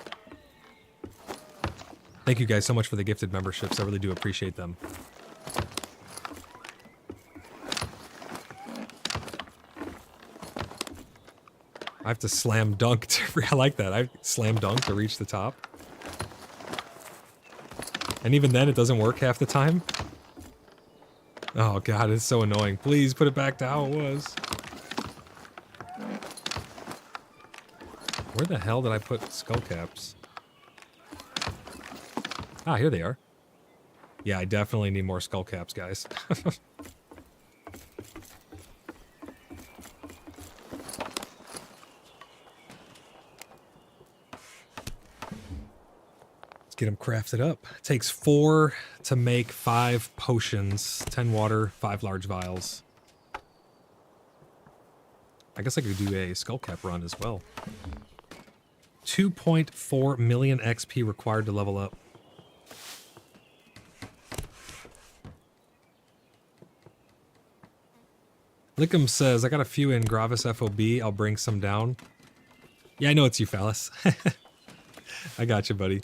Thank you guys so much for the gifted memberships. I really do appreciate them. I have to slam dunk to, I like that. I slam dunk to reach the top. And even then, it doesn't work half the time. Oh god, it's so annoying. Please put it back to how it was. Where the hell did I put skull caps? Ah, here they are. Yeah, I definitely need more skull caps, guys. Get them crafted up. It takes 4 to make 5 potions, 10 water, 5 large vials. I guess I could do a skull cap run as well. 2.4 million XP required to level up. Lickum says, I got a few in Gravis FOB. I'll bring some down. Yeah, I know it's you, Phallus. I got you, buddy.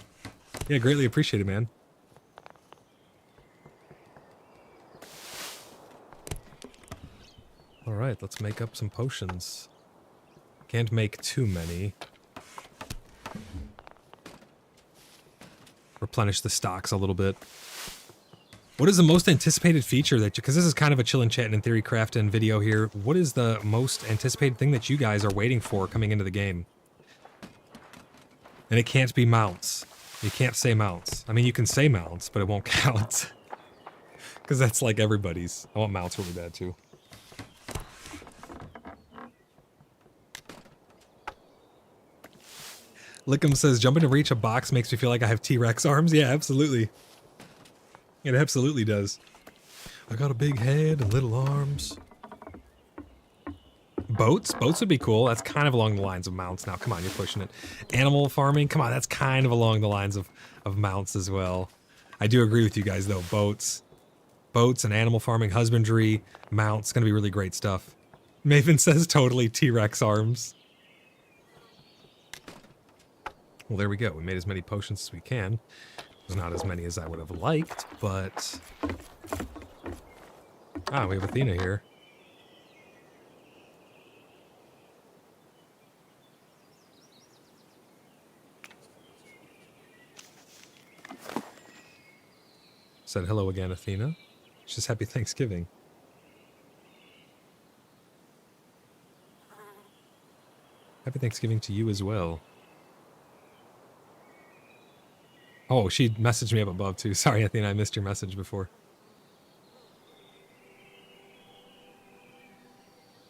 Yeah, greatly appreciate it, man. Alright, let's make up some potions. Can't make too many. Replenish the stocks a little bit. What is the most anticipated feature that you... Because this is kind of a chill and chat and in theory craft and video here. What is the most anticipated thing that you guys are waiting for coming into the game? And it can't be mounts. You can't say mounts. I mean, you can say mounts, but it won't count. Because that's like everybody's. I want mounts really bad, too. Lickum says, jumping to reach a box makes me feel like I have T-Rex arms. Yeah, absolutely. It absolutely does. I got a big head and little arms. Boats? Boats would be cool. That's kind of along the lines of mounts. Now, come on, you're pushing it. Animal farming? Come on, that's kind of along the lines of mounts as well. I do agree with you guys, though. Boats. Boats and animal farming, husbandry, mounts. Gonna be really great stuff. Maven says totally T-Rex arms. Well, there we go. We made as many potions as we can. There's not as many as I would have liked, but... Ah, we have Athena here. Said hello again, Athena. She says happy Thanksgiving. Happy Thanksgiving to you as well. Oh, she messaged me up above too. Sorry, Athena, I missed your message before.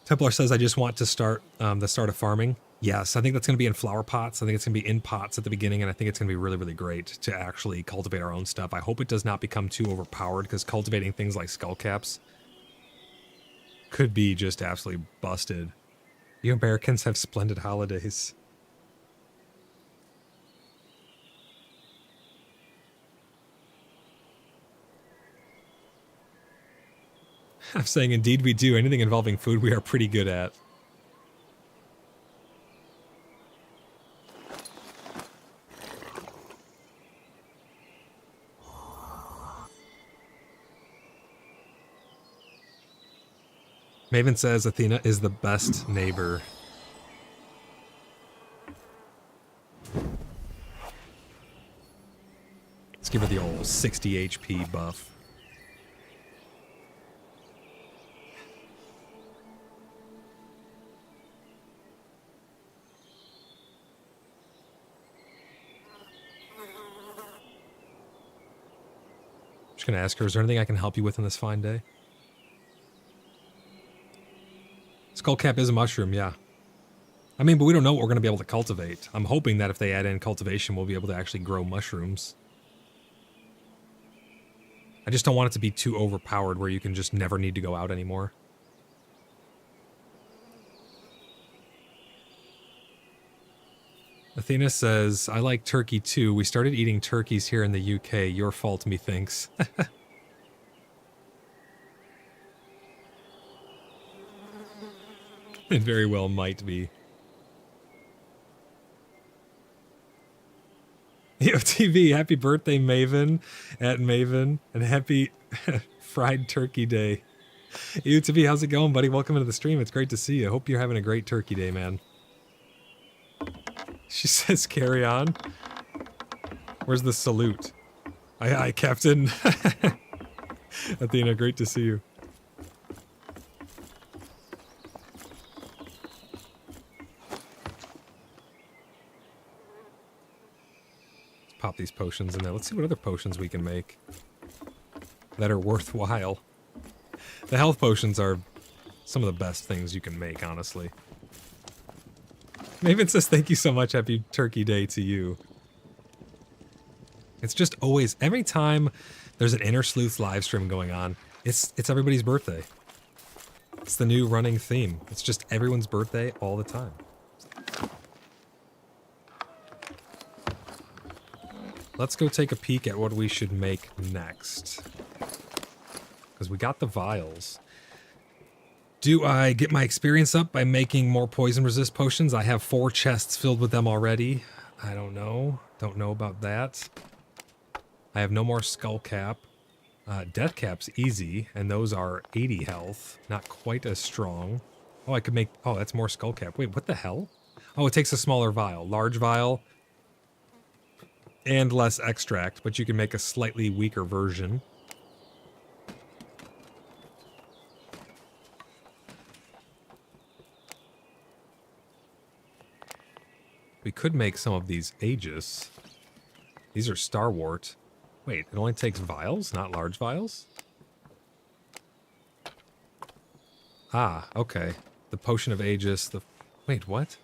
Templar says, I just want to start the start of farming. Yes, I think that's going to be in flower pots. I think it's going to be in pots at the beginning, and I think it's going to be really, really great to actually cultivate our own stuff. I hope it does not become too overpowered, because cultivating things like skullcaps could be just absolutely busted. You Americans have splendid holidays. I'm saying, indeed we do. Anything involving food we are pretty good at. Maven says Athena is the best neighbor. Let's give her the old 60 HP buff. Just gonna ask her, is there anything I can help you with on this fine day? Skullcap is a mushroom, yeah. I mean, but we don't know what we're going to be able to cultivate. I'm hoping that if they add in cultivation, we'll be able to actually grow mushrooms. I just don't want it to be too overpowered where you can just never need to go out anymore. Athena says, I like turkey too. We started eating turkeys here in the UK. Your fault, methinks. It very well might be. TV, happy birthday, Maven, at Maven, and happy fried turkey day. TV, how's it going, buddy? Welcome into the stream. It's great to see you. Hope you're having a great turkey day, man. She says, carry on. Where's the salute? Aye, aye, Captain. Athena, great to see you. Let's pop these potions in there. Let's see what other potions we can make that are worthwhile. The health potions are some of the best things you can make, honestly. Maven says, thank you so much. Happy Turkey Day to you. It's just always, every time there's an InterSleuths live stream going on, it's everybody's birthday. It's the new running theme. It's just everyone's birthday all the time. Let's go take a peek at what we should make next. Because we got the vials. Do I get my experience up by making more poison resist potions? I have 4 chests filled with them already. I don't know. Don't know about that. I have no more skull cap. Death cap's easy, and those are 80 health. Not quite as strong. Oh, I could make... Oh, that's more skull cap. Wait, what the hell? Oh, it takes a smaller vial. Large vial and less extract, but you can make a slightly weaker version. We could make some of these Aegis. These are Starwort. Wait, it only takes vials, not large vials? Ah, okay. The Potion of Aegis, Wait, what?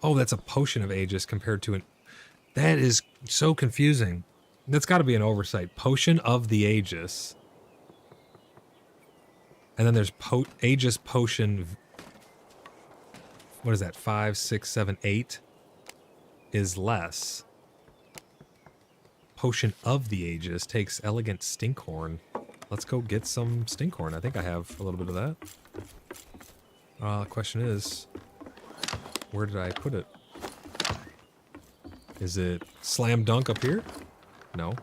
Oh, that's a Potion of Aegis compared to an... That is so confusing. That's got to be an oversight. Potion of the Aegis. And then there's Aegis Potion... What is that? 5, 6, 7, 8 is less. Potion of the Aegis takes Elegant Stinkhorn. Let's go get some Stinkhorn. I think I have a little bit of that. The question is, where did I put it? Is it slam dunk up here? No.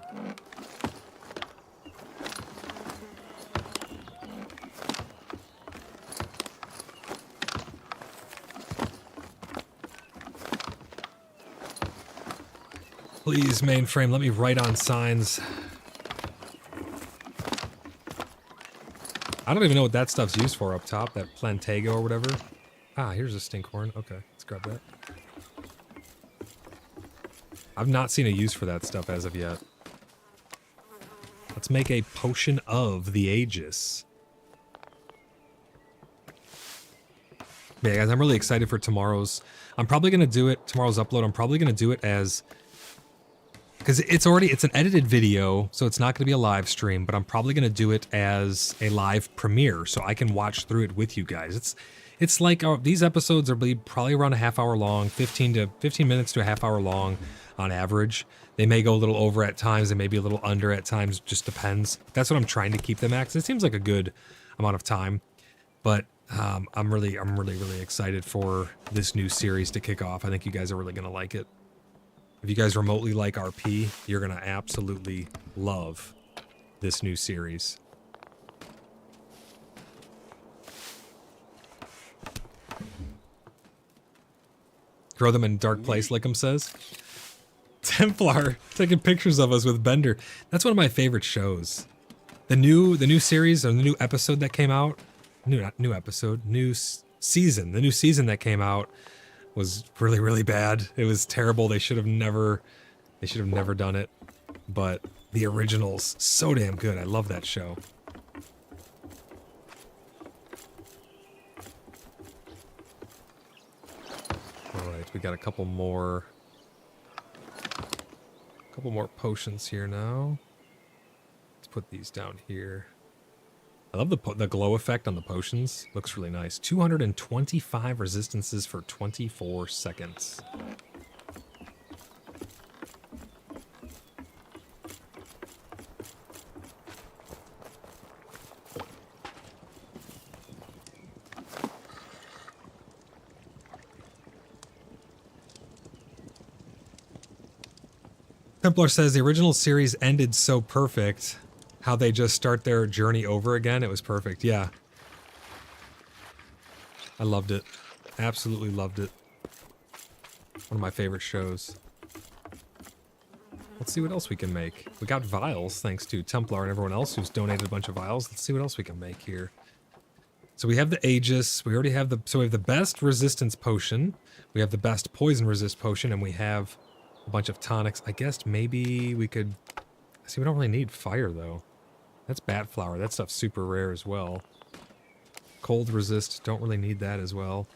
Please, mainframe, let me write on signs. I don't even know what that stuff's used for up top, that Plantago or whatever. Ah, here's a Stinkhorn. Okay, let's grab that. I've not seen a use for that stuff as of yet. Let's make a Potion of the Aegis. Yeah, guys, I'm really excited for tomorrow's... I'm probably going to do it, tomorrow's upload, I'm probably going to do it as... Because it's an edited video, so it's not going to be a live stream, but I'm probably going to do it as a live premiere, so I can watch through it with you guys. It's like, these episodes are probably around a half hour long, 15 minutes to a half hour long on average. They may go a little over at times, they may be a little under at times, just depends. That's what I'm trying to keep them at, 'cause it seems like a good amount of time. But I'm really excited for this new series to kick off. I think you guys are really going to like it. If you guys remotely like RP, you're going to absolutely love this new series. Grow them in dark place, Lickum says. Templar taking pictures of us with Bender. That's one of my favorite shows. The new series, or the new episode that came out. New episode. New season. The new season that came out was really bad. It was terrible. They should have never done it. But the original's so damn good. I love that show. Alright, we got a couple more potions here now. Let's put these down here. I love the glow effect on the potions. Looks really nice. 225 resistances for 24 seconds. Templar says the original series ended so perfect. How they just start their journey over again. It was perfect. Yeah. I loved it. Absolutely loved it. One of my favorite shows. Let's see what else we can make. We got vials, thanks to Templar and everyone else who's donated a bunch of vials. Let's see what else we can make here. So we have the Aegis. We already have the... So we have the best resistance potion. We have the best poison resist potion. And we have a bunch of tonics. I guess maybe we could... See, we don't really need fire, though. That's bat flower. That stuff's super rare as well. Cold resist. Don't really need that as well.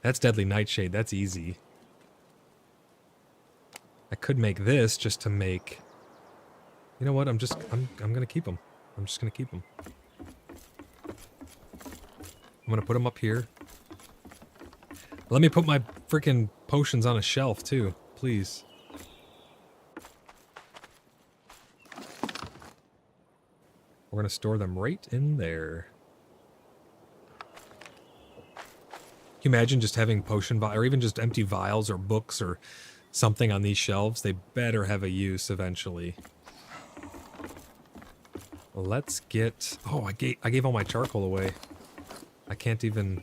That's deadly nightshade. That's easy. I could make this just to make... You know what? I'm gonna keep them. I'm just gonna keep them. I'm gonna put them up here. Let me put my freaking potions on a shelf too, please. We're gonna store them right in there. Can you imagine just having potion vials, or even just empty vials or books or something on these shelves? They better have a use eventually. Let's get... Oh, I gave all my charcoal away. I can't even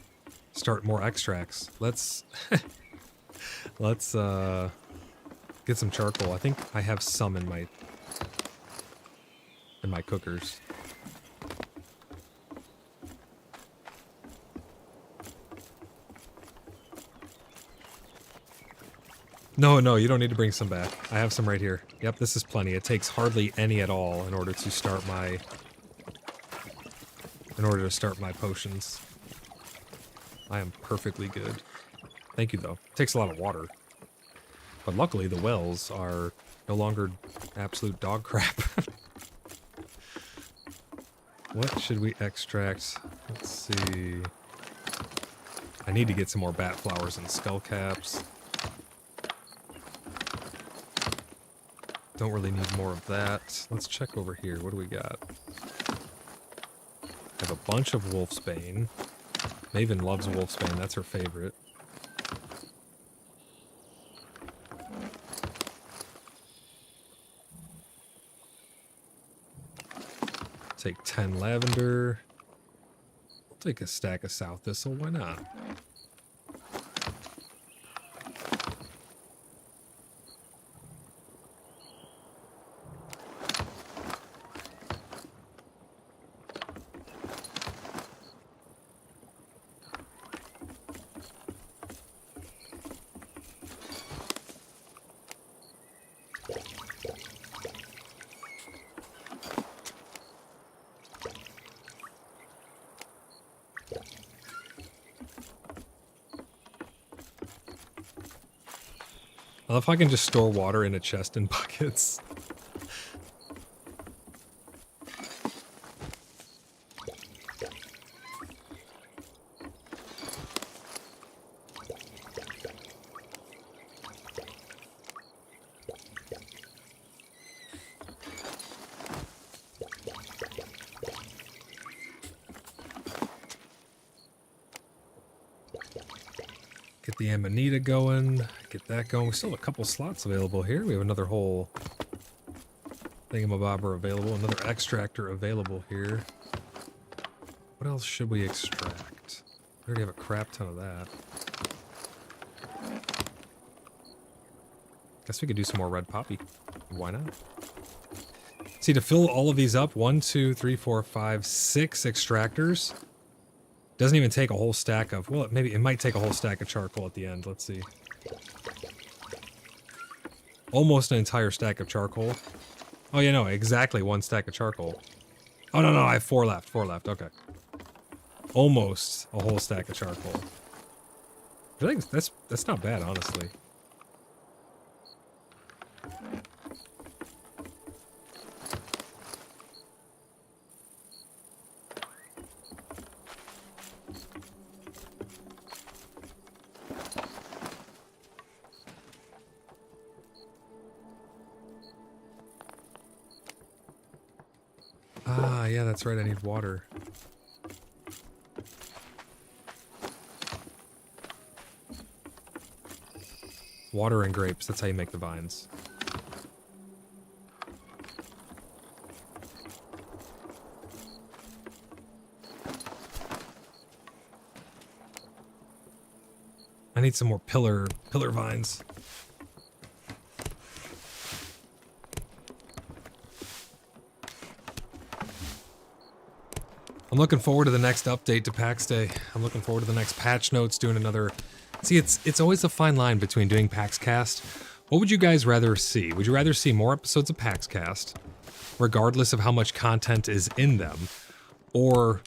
start more extracts. Let's let's get some charcoal. I think I have some in my cookers. No, you don't need to bring some back. I have some right here. Yep, this is plenty. It takes hardly any at all in order to start my potions. I am perfectly good. Thank you, though. It takes a lot of water. But luckily, the wells are no longer absolute dog crap. What should we extract? Let's see. I need to get some more bat flowers and skull caps. Don't really need more of that. Let's check over here. What do we got? I have a bunch of wolfsbane. Maven loves wolfsbane. That's her favorite. Take 10 lavender. I'll take a stack of south thistle. Why not? I love how I can just store water in a chest in buckets. Get the Amanita going, get that going. We still have a couple slots available here. We have another whole thingamabobber available, another extractor available here. What else should we extract? We already have a crap ton of that. Guess we could do some more red poppy. Why not? See, to fill all of these up, 1, 2, 3, 4, 5, 6 extractors. Doesn't even take a whole stack of... Well, maybe it might take a whole stack of charcoal at the end. Let's see. Almost an entire stack of charcoal. Oh, yeah, no, exactly 1 stack of charcoal. Oh, no, I have 4 left. 4 left, okay. Almost a whole stack of charcoal. I think that's not bad, honestly. Ah, yeah, that's right, I need water. Water and grapes, that's how you make the vines. I need some more pillar vines. I'm looking forward to the next update to Pax Day. I'm looking forward to the next patch notes, doing another... See, it's always a fine line between doing PaxCast. What would you guys rather see? Would you rather see more episodes of PaxCast, regardless of how much content is in them, or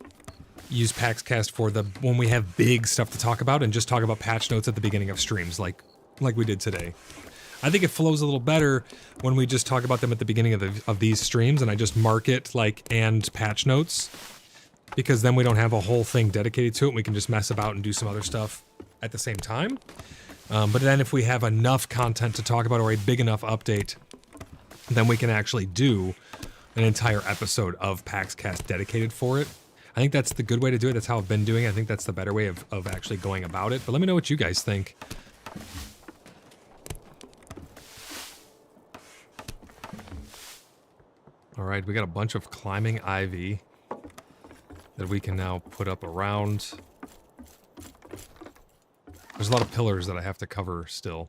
use PaxCast for when we have big stuff to talk about and just talk about patch notes at the beginning of streams, like we did today? I think it flows a little better when we just talk about them at the beginning of these streams, and I just mark it like and patch notes, because then we don't have a whole thing dedicated to it, and we can just mess about and do some other stuff at the same time. But then if we have enough content to talk about or a big enough update, then we can actually do an entire episode of PaxCast dedicated for it. I think that's the good way to do it. That's how I've been doing it. I think that's the better way of actually going about it. But let me know what you guys think. All right, we got a bunch of climbing ivy that we can now put up around. There's a lot of pillars that I have to cover still.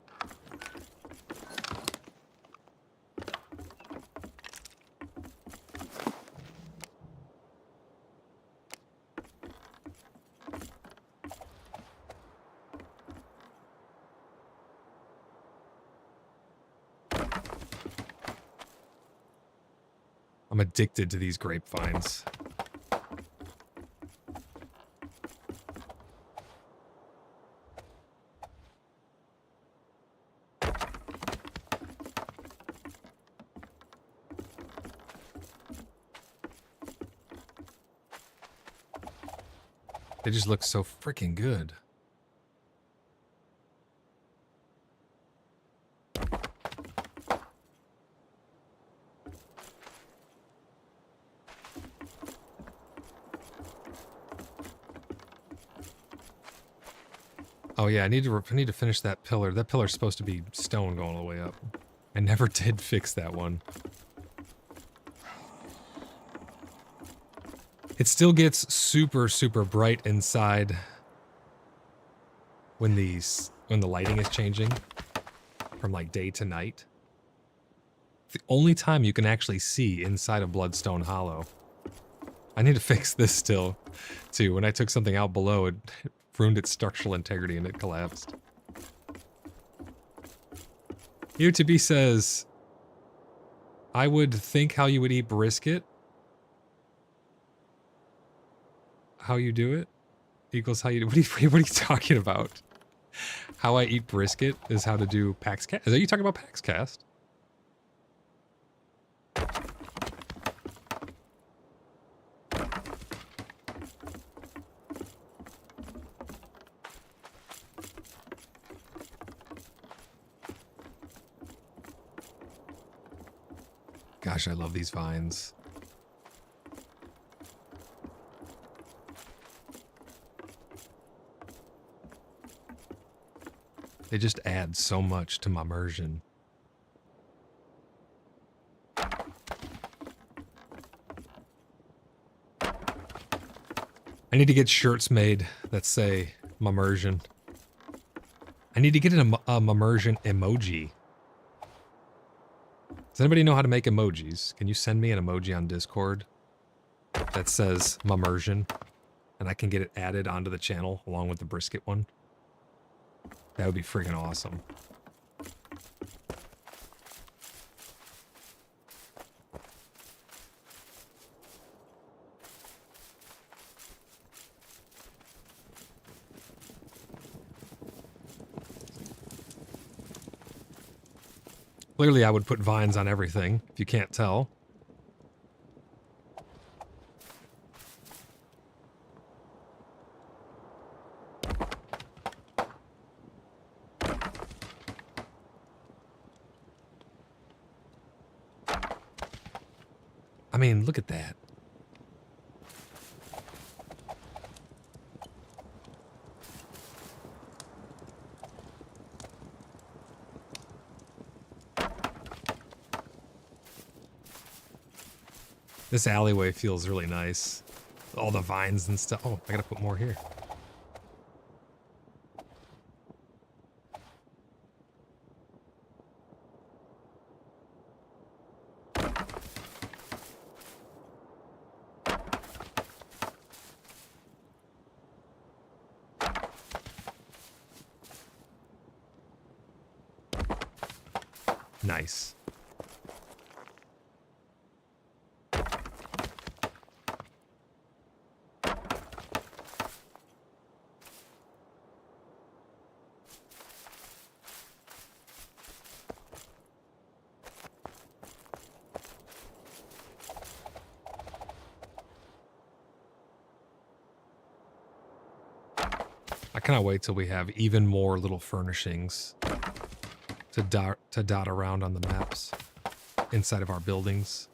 I'm addicted to these grapevines. They just look so freaking good. Oh yeah, I need to finish that pillar. That pillar's supposed to be stone going all the way up. I never did fix that one. It still gets super, super bright inside when the lighting is changing from like day to night. It's the only time you can actually see inside of Bloodstone Hollow. I need to fix this still, too. When I took something out below, it ruined its structural integrity and it collapsed. Here to be says, I would think how you would eat brisket. How you do it equals how you do. What are you talking about? How I eat brisket is how to do PaxCast. Are you talking about PaxCast? Gosh, I love these vines. They just add so much to my immersion. I need to get shirts made that say immersion. I need to get an immersion emoji. Does anybody know how to make emojis? Can you send me an emoji on Discord that says immersion, and I can get it added onto the channel along with the brisket one? That would be freaking awesome. Clearly, I would put vines on everything, if you can't tell. I mean, look at that. This alleyway feels really nice. All the vines and stuff. Oh, I gotta put more here. Nice. I cannot wait till we have even more little furnishings to dot around on the maps inside of our buildings.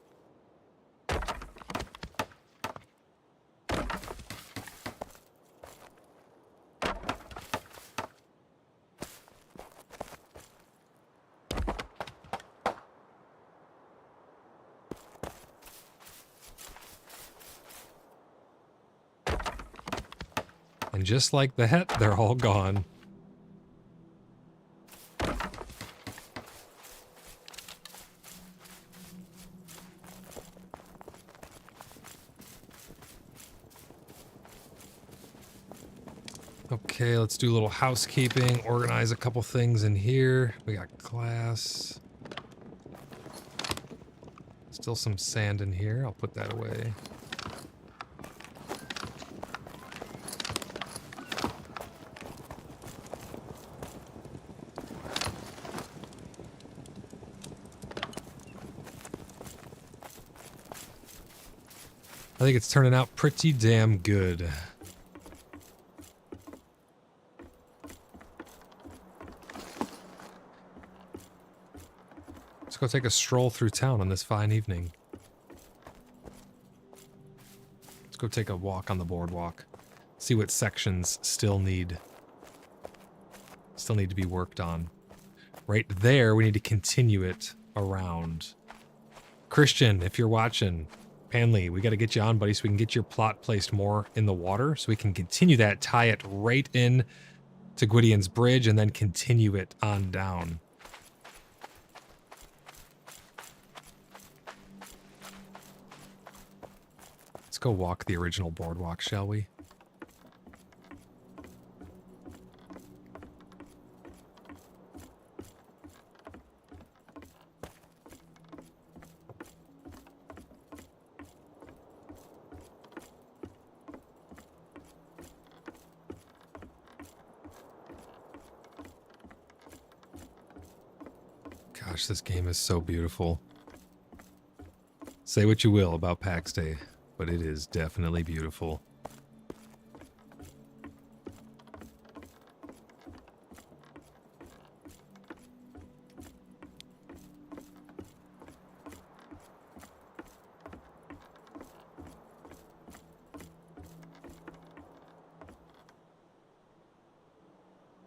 And just like that, they're all gone. Okay, let's do a little housekeeping, organize a couple things in here. We got glass. Still some sand in here. I'll put that away. I think it's turning out pretty damn good. Let's go take a stroll through town on this fine evening. Let's go take a walk on the boardwalk. See what sections still need to be worked on. Right there, we need to continue it around. Christian, if you're watching, Panley, we got to get you on, buddy, so we can get your plot placed more in the water, so we can continue that, tie it right in to Gwydion's Bridge, and then continue it on down. Let's go walk the original boardwalk, shall we? Gosh, this game is so beautiful. Say what you will about Pax Dei, but it is definitely beautiful.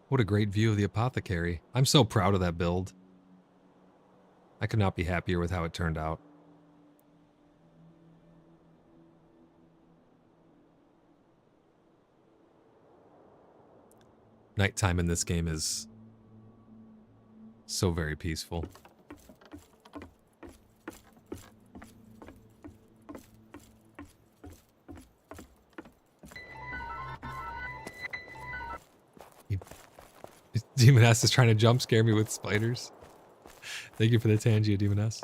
What a great view of the apothecary. I'm so proud of that build. I could not be happier with how it turned out. Nighttime in this game is so very peaceful. Demon S is trying to jump scare me with spiders. Thank you for the Tangia, Demon S.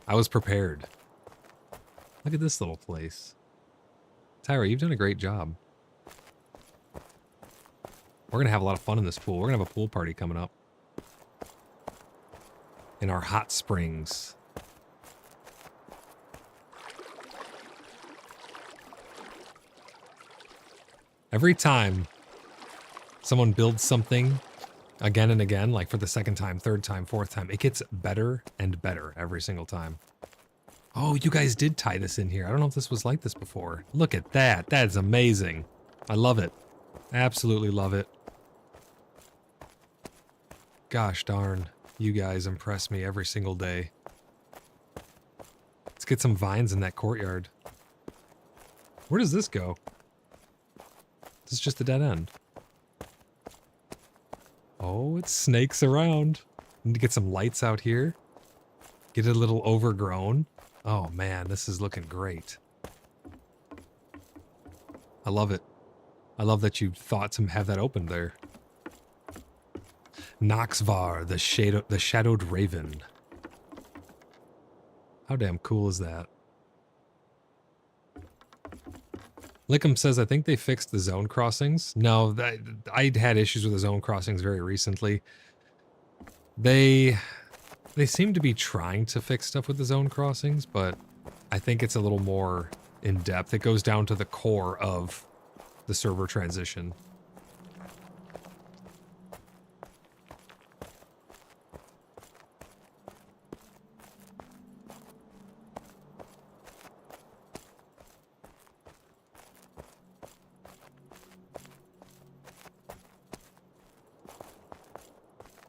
I was prepared. Look at this little place. Tyra, you've done a great job. We're going to have a lot of fun in this pool. We're going to have a pool party coming up. In our hot springs. Every time someone builds something again and again, like for the second time, third time, fourth time, it gets better and better every single time. Oh, you guys did tie this in here. I don't know if this was like this before. Look at that. That is amazing. I love it. Absolutely love it. Gosh darn. You guys impress me every single day. Let's get some vines in that courtyard. Where does this go? This is just a dead end. Oh, it snakes around. Need to get some lights out here. Get it a little overgrown. Oh man, this is looking great. I love it. I love that you thought to have that open there. Noxvar, the shadowed raven. How damn cool is that? Lickham says, I think they fixed the zone crossings. No, I'd had issues with the zone crossings very recently. They seem to be trying to fix stuff with the zone crossings, but I think it's a little more in depth. It goes down to the core of the server transition.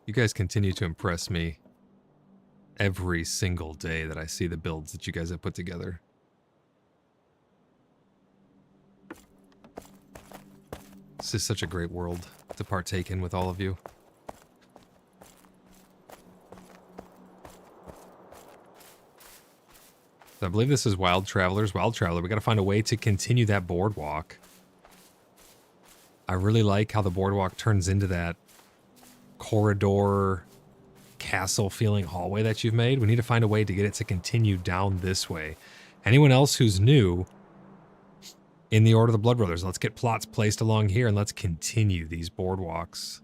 You guys continue to impress me every single day that I see the builds that you guys have put together. This is such a great world to partake in with all of you. So I believe this is Wild Travelers. Wild Traveler, we got to find a way to continue that boardwalk. I really like how the boardwalk turns into that corridor castle feeling hallway that you've made. We need to find a way to get it to continue down this way. Anyone else who's new in the Order of the BloodBrothers, let's get plots placed along here and let's continue these boardwalks.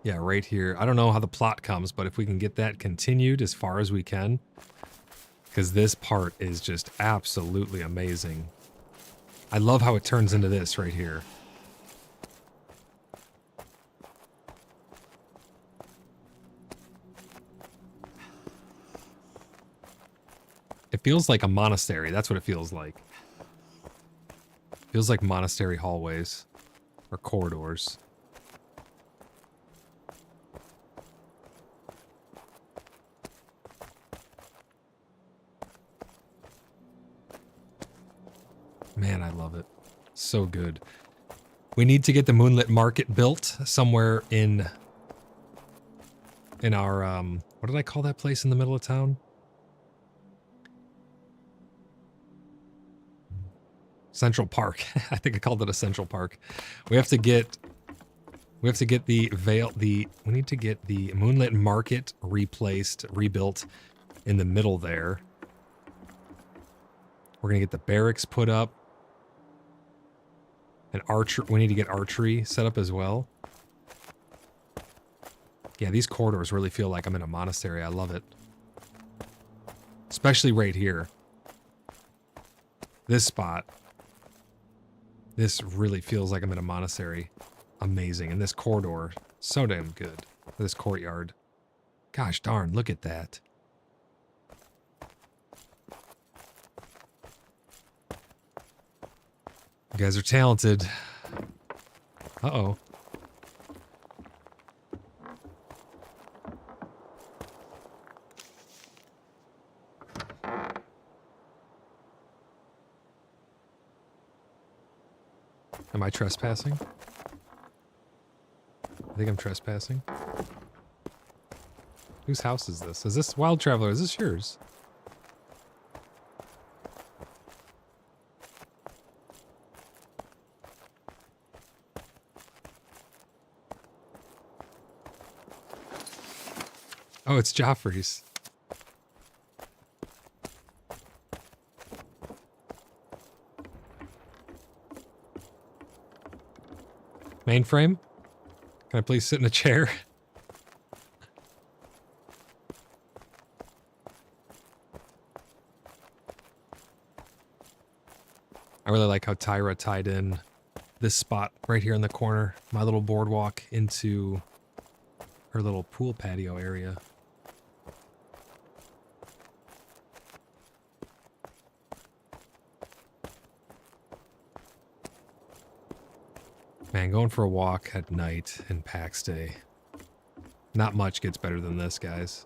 Yeah, right here. I don't know how the plot comes, but if we can get that continued as far as we can, because this part is just absolutely amazing. I love how it turns into this right here. It feels like a monastery. That's what it feels like. Feels like monastery hallways or corridors. Man, I love it. So good. We need to get the Moonlit Market built somewhere in our, what did I call that place in the middle of town? Central Park. I think I called it a Central Park. We have to get the we need to get the Moonlit Market rebuilt in the middle there. We're going to get the barracks put up. And we need to get archery set up as well. Yeah, these corridors really feel like I'm in a monastery. I love it. Especially right here. This spot. This really feels like I'm in a monastery. Amazing. And this corridor, so damn good. This courtyard. Gosh darn, look at that. You guys are talented. Uh-oh. Am I trespassing? I think I'm trespassing. Whose house is this? Is this Wild Traveler? Is this yours? Oh, it's Joffrey's. Mainframe? Can I please sit in a chair? I really like how Tyra tied in this spot right here in the corner, my little boardwalk, into her little pool patio area. Man, going for a walk at night in Pax Dei. Not much gets better than this, guys.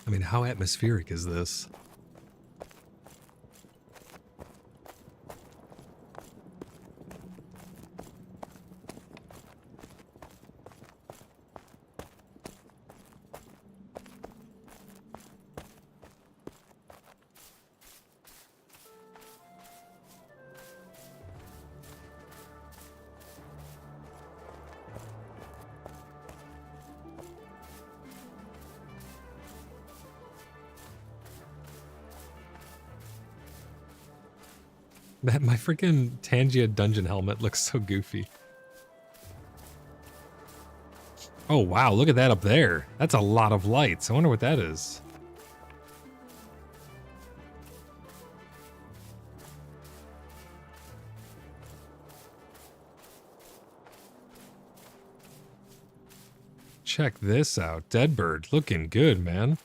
I mean, how atmospheric is this? My freaking Tangia dungeon helmet looks so goofy. Oh, wow. Look at that up there. That's a lot of lights. I wonder what that is. Check this out. Deadbird. Looking good, man.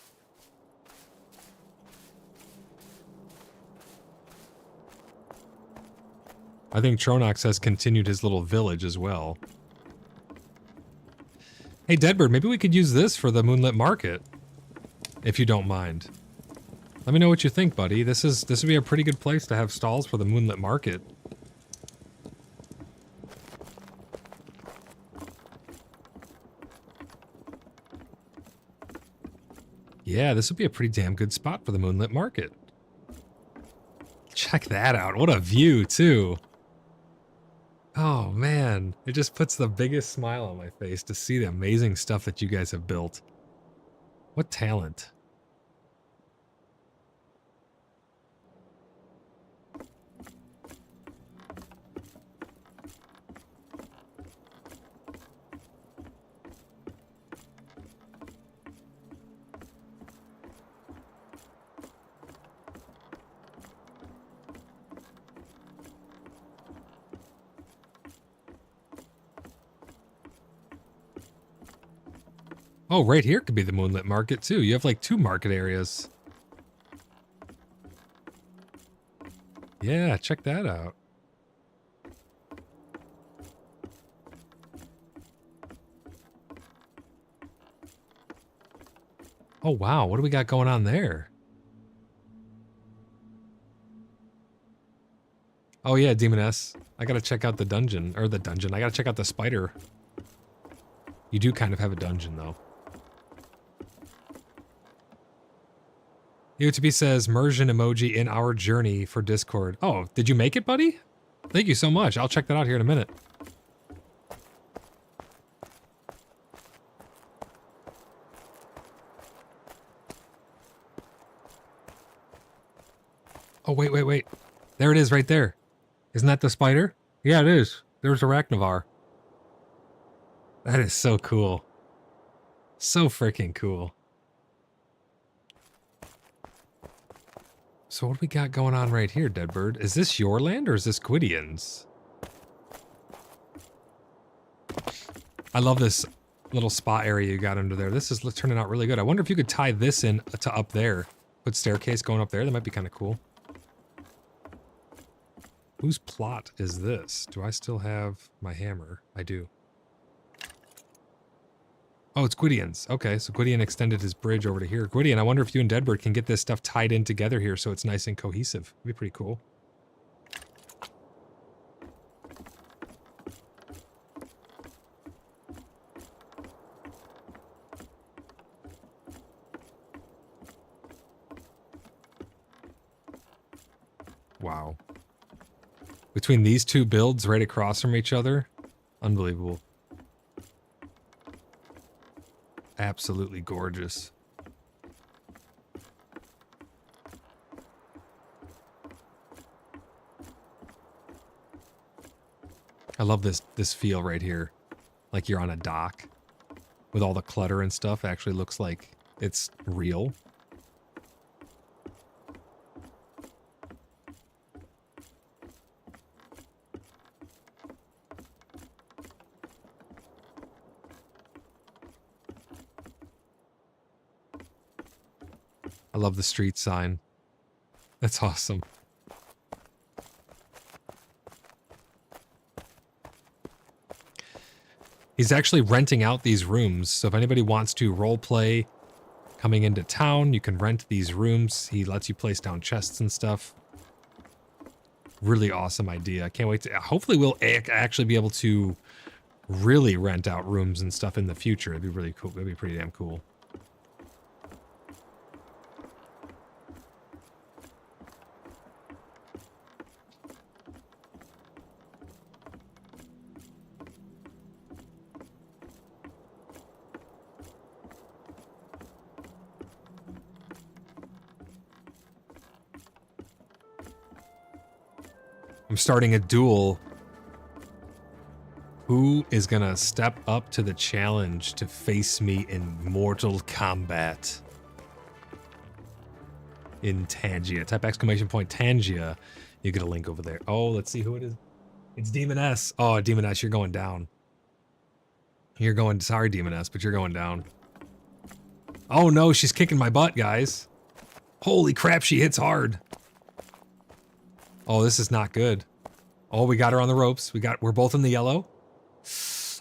I think Tronox has continued his little village as well. Hey, Deadbird, maybe we could use this for the Moonlit Market, if you don't mind. Let me know what you think, buddy. This would be a pretty good place to have stalls for the Moonlit Market. Yeah, this would be a pretty damn good spot for the Moonlit Market. Check that out. What a view, too. Oh, man. It just puts the biggest smile on my face to see the amazing stuff that you guys have built. What talent. Oh, right here could be the Moonlit Market, too. You have, like, 2 market areas. Yeah, check that out. Oh, wow. What do we got going on there? Oh, yeah, Demoness. I gotta check out the dungeon. Or the dungeon. I gotta check out the spider. You do kind of have a dungeon, though. UTB says, immersion emoji in our journey for Discord. Oh, did you make it, buddy? Thank you so much. I'll check that out here in a minute. Oh, wait, wait, wait. There it is right there. Isn't that the spider? Yeah, it is. There's Arachnivar. That is so cool. So freaking cool. So what do we got going on right here, Deadbird? Is this your land or is this Gwydian's? I love this little spa area you got under there. This is turning out really good. I wonder if you could tie this in to up there. Put staircase going up there. That might be kind of cool. Whose plot is this? Do I still have my hammer? I do. Oh, it's Gwydian's. Okay, so Gwydian extended his bridge over to here. Gwydian, I wonder if you and Deadbird can get this stuff tied in together here so it's nice and cohesive. It'd be pretty cool. Wow. Between these 2 builds right across from each other, unbelievable. Absolutely gorgeous. I love this feel right here. Like you're on a dock with all the clutter and stuff. It actually looks like it's real. I love the street sign. That's awesome. He's actually renting out these rooms, so if anybody wants to roleplay coming into town. You can rent these rooms. He lets you place down chests and stuff. Really awesome idea. I can't wait to... Hopefully we'll actually be able to really rent out rooms and stuff in the future. It'd be really cool. It'd be pretty damn cool. I'm starting a duel. Who is gonna step up to the challenge to face me in mortal combat? In Tangia. Type exclamation point Tangia. You get a link over there. Oh, let's see who it is. It's Demon S. Oh, Demon S, you're going down. You're going... Sorry, Demon S, but you're going down. Oh no, she's kicking my butt, guys. Holy crap, she hits hard. Oh, this is not good. Oh, we got her on the ropes. We're both in the yellow.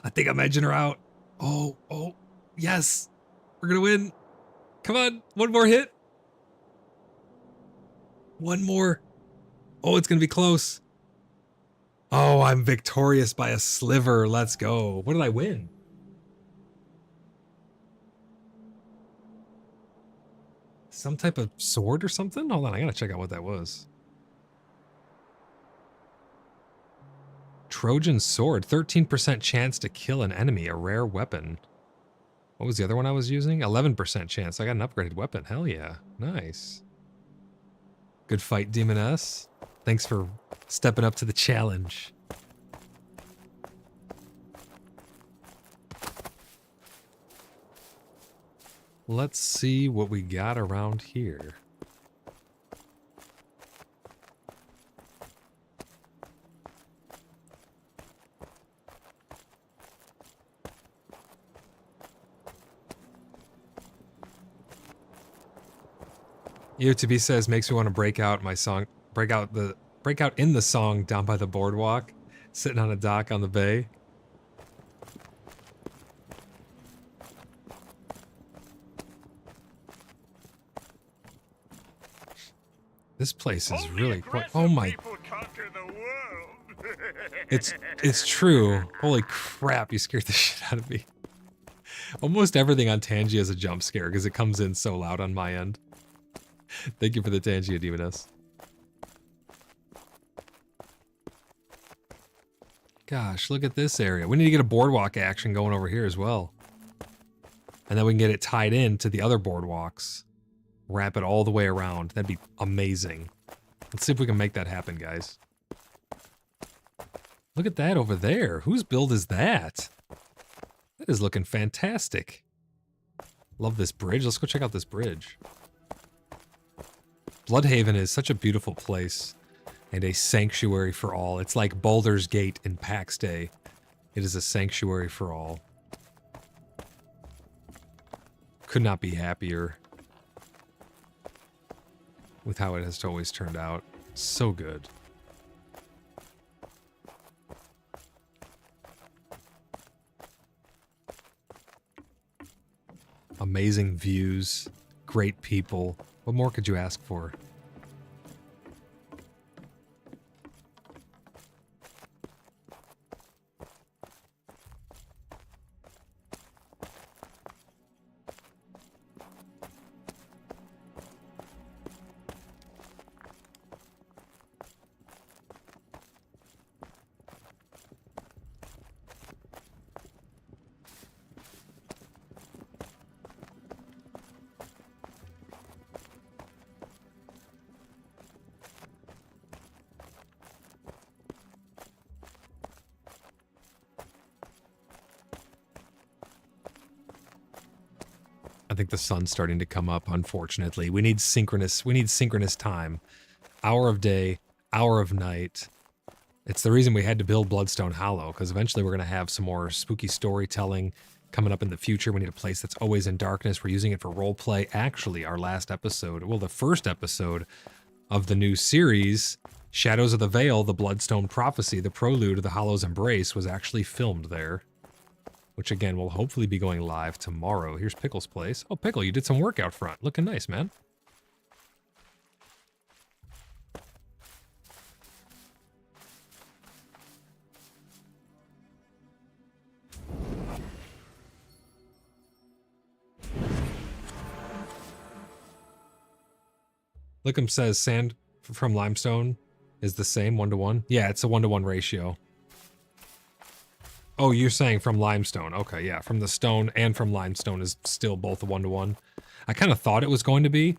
I think I'm edging her out. Oh, yes. We're gonna win. Come on, one more hit. One more. Oh, it's gonna be close. Oh, I'm victorious by a sliver. Let's go. What did I win? Some type of sword or something? Hold on, I gotta check out what that was. Trojan sword, 13% chance to kill an enemy, a rare weapon. What was the other one I was using? 11% chance. I got an upgraded weapon. Hell yeah. Nice. Good fight, Demon S. Thanks for stepping up to the challenge. Let's see what we got around here. UTB says makes me want to break out my song, break out in the song down by the boardwalk, sitting on a dock on the bay. This place is really quite... Oh my... It's true. Holy crap, you scared the shit out of me. Almost everything on Tangia is a jump scare because it comes in so loud on my end. Thank you for the Tangia, Demon S. Gosh, look at this area. We need to get a boardwalk action going over here as well. And then we can get it tied in to the other boardwalks. Wrap it all the way around. That'd be amazing. Let's see if we can make that happen, guys. Look at that over there. Whose build is that? That is looking fantastic. Love this bridge. Let's go check out this bridge. Bloodhaven is such a beautiful place and a sanctuary for all. It's like Baldur's Gate in Pax Dei. It is a sanctuary for all. Could not be happier with how it has always turned out. So good. Amazing views, great people. What more could you ask for? I think the sun's starting to come up, unfortunately. We need synchronous time. Hour of day, hour of night. It's the reason we had to build Bloodstone Hollow, because eventually we're going to have some more spooky storytelling coming up in the future. We need a place that's always in darkness. We're using it for roleplay. Actually, our last episode, well, the first episode of the new series, Shadows of the Veil, the Bloodstone Prophecy, the prelude of the Hollow's Embrace, was actually filmed there, which again will hopefully be going live tomorrow. Here's Pickle's place. Oh, Pickle, you did some work out front. Looking nice, man. Lickham says sand from limestone is the same 1-to-1. Yeah, it's a 1-to-1 ratio. Oh, you're saying from limestone. Okay, yeah, from the stone and from limestone is still both a 1-to-1. I kind of thought it was going to be,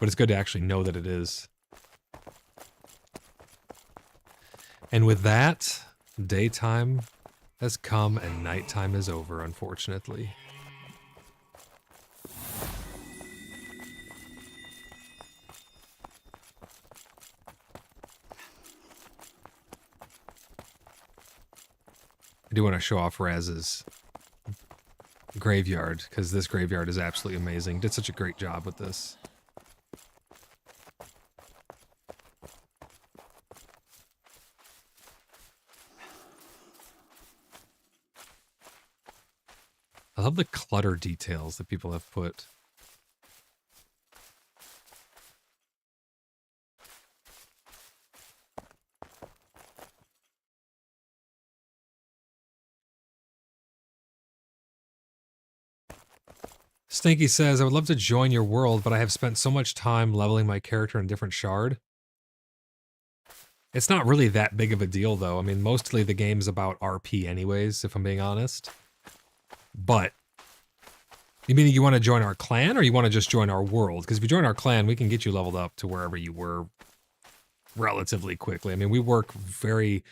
but it's good to actually know that it is. And with that, daytime has come and nighttime is over, unfortunately. I do want to show off Raz's graveyard, because this graveyard is absolutely amazing. Did such a great job with this. I love the clutter details that people have put. Stinky says, I would love to join your world, but I have spent so much time leveling my character in a different shard. It's not really that big of a deal, though. I mean, mostly the game's about RP anyways, if I'm being honest. But, you mean you want to join our clan, or you want to just join our world? Because if you join our clan, we can get you leveled up to wherever you were relatively quickly. I mean, we work very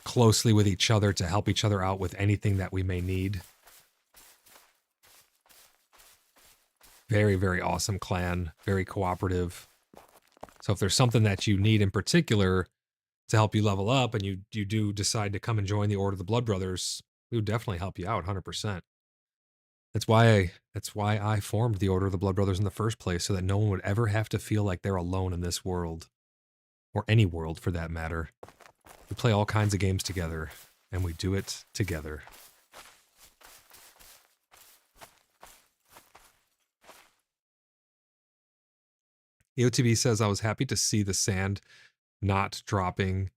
closely with each other to help each other out with anything that we may need. Very, very awesome clan, very cooperative. So if there's something that you need in particular to help you level up, and you do decide to come and join the Order of the BloodBrothers, we would definitely help you out 100%. That's why I formed the Order of the BloodBrothers in the first place, so that no one would ever have to feel like they're alone in this world, or any world for that matter. We play all kinds of games together, and we do it together. EOTB says, I was happy to see the sand not dropping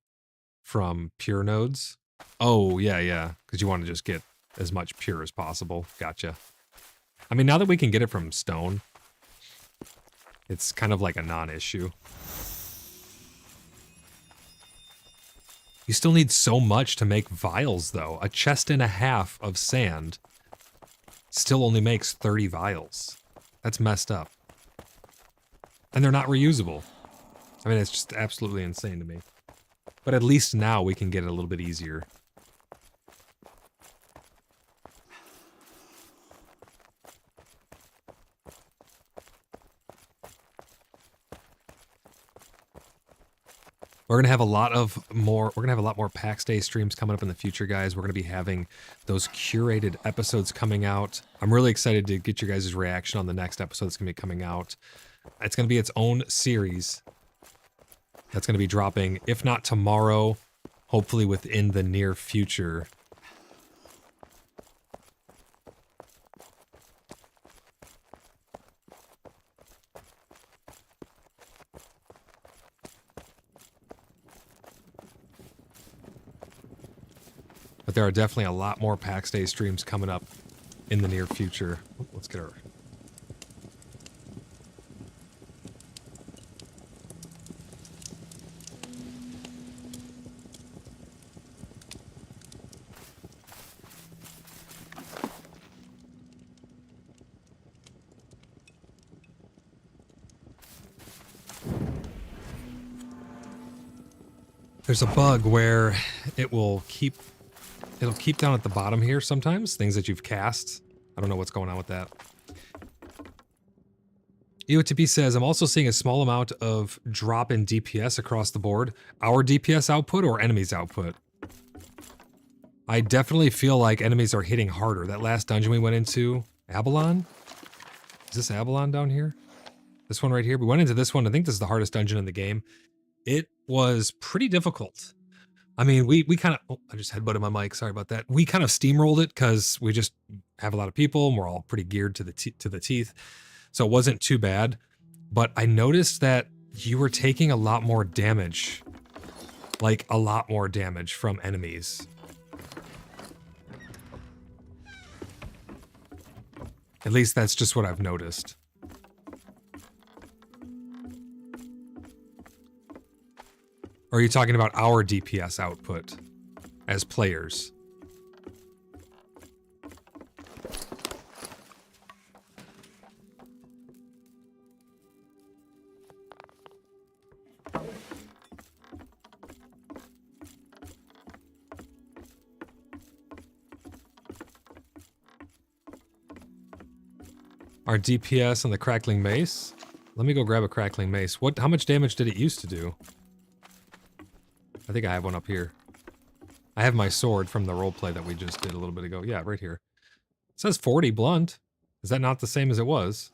from pure nodes. Oh, yeah, because you want to just get as much pure as possible. Gotcha. I mean, now that we can get it from stone, it's kind of like a non-issue. You still need so much to make vials, though. A chest and a half of sand still only makes 30 vials. That's messed up. And they're not reusable. I mean, it's just absolutely insane to me. But at least now we can get it a little bit easier. We're gonna have a lot more Pax Day streams coming up in the future, guys. We're gonna be having those curated episodes coming out. I'm really excited to get your guys' reaction on the next episode that's gonna be coming out. It's going to be its own series that's going to be dropping, if not tomorrow, hopefully within the near future. But there are definitely a lot more Pax Day streams coming up in the near future. Let's get our... There's a bug where it'll keep down at the bottom here sometimes, things that you've cast. I don't know what's going on with that. EOTP says, I'm also seeing a small amount of drop in DPS across the board. Our DPS output or enemies output? I definitely feel like enemies are hitting harder. That last dungeon we went into, Abalon? Is this Abalon down here? This one right here? We went into this one. I think this is the hardest dungeon in the game. It was pretty difficult, I mean, we kind of, oh, I just headbutted my mic. Sorry about that. We kind of steamrolled it because we just have a lot of people and we're all pretty geared to the teeth. So it wasn't too bad. But I noticed that you were taking a lot more damage. Like a lot more damage from enemies. At least that's just what I've noticed. Or are you talking about our DPS output as players? Our DPS on the crackling mace? Let me go grab a crackling mace. How much damage did it used to do? I think I have one up here. I have my sword from the roleplay that we just did a little bit ago. Yeah, right here. It says 40 blunt. Is that not the same as it was?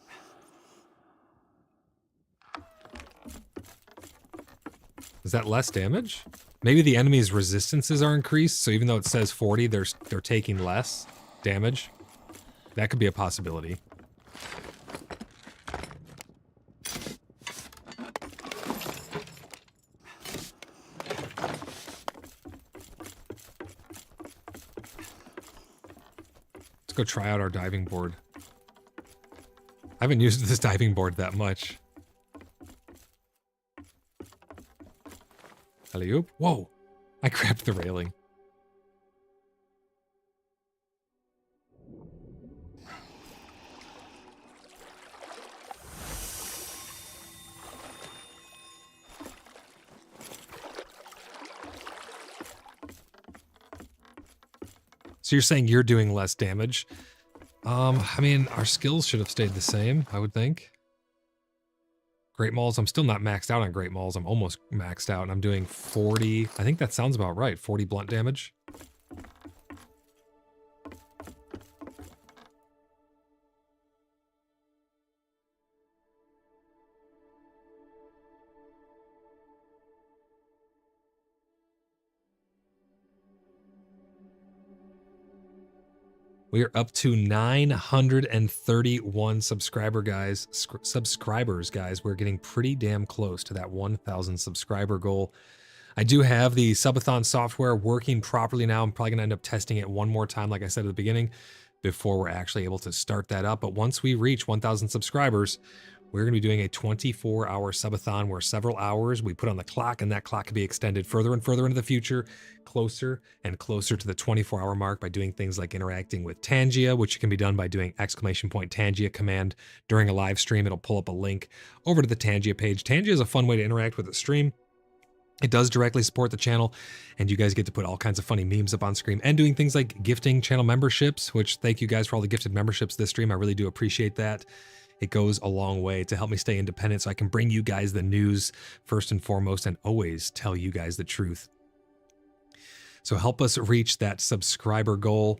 Is that less damage? Maybe the enemy's resistances are increased, so even though it says 40, they're taking less damage. That could be a possibility. Let's go try out our diving board. I haven't used this diving board that much. Alley-oop. Whoa! I grabbed the railing. So you're saying you're doing less damage? I mean, our skills should have stayed the same, I would think. Great Mauls, I'm still not maxed out on Great Mauls. I'm almost maxed out, and I'm doing 40... I think that sounds about right. 40 blunt damage. We are up to 931 subscribers, guys. We're getting pretty damn close to that 1,000 subscriber goal. I do have the subathon software working properly now. I'm probably going to end up testing it one more time, like I said at the beginning, before we're actually able to start that up. But once we reach 1,000 subscribers, we're going to be doing a 24-hour subathon where several hours we put on the clock, and that clock can be extended further and further into the future, closer and closer to the 24-hour mark by doing things like interacting with Tangia, which can be done by doing ! Tangia command during a live stream. It'll pull up a link over to the Tangia page. Tangia is a fun way to interact with the stream. It does directly support the channel, and you guys get to put all kinds of funny memes up on screen and doing things like gifting channel memberships, which thank you guys for all the gifted memberships this stream. I really do appreciate that. It goes a long way to help me stay independent so I can bring you guys the news first and foremost and always tell you guys the truth. So help us reach that subscriber goal.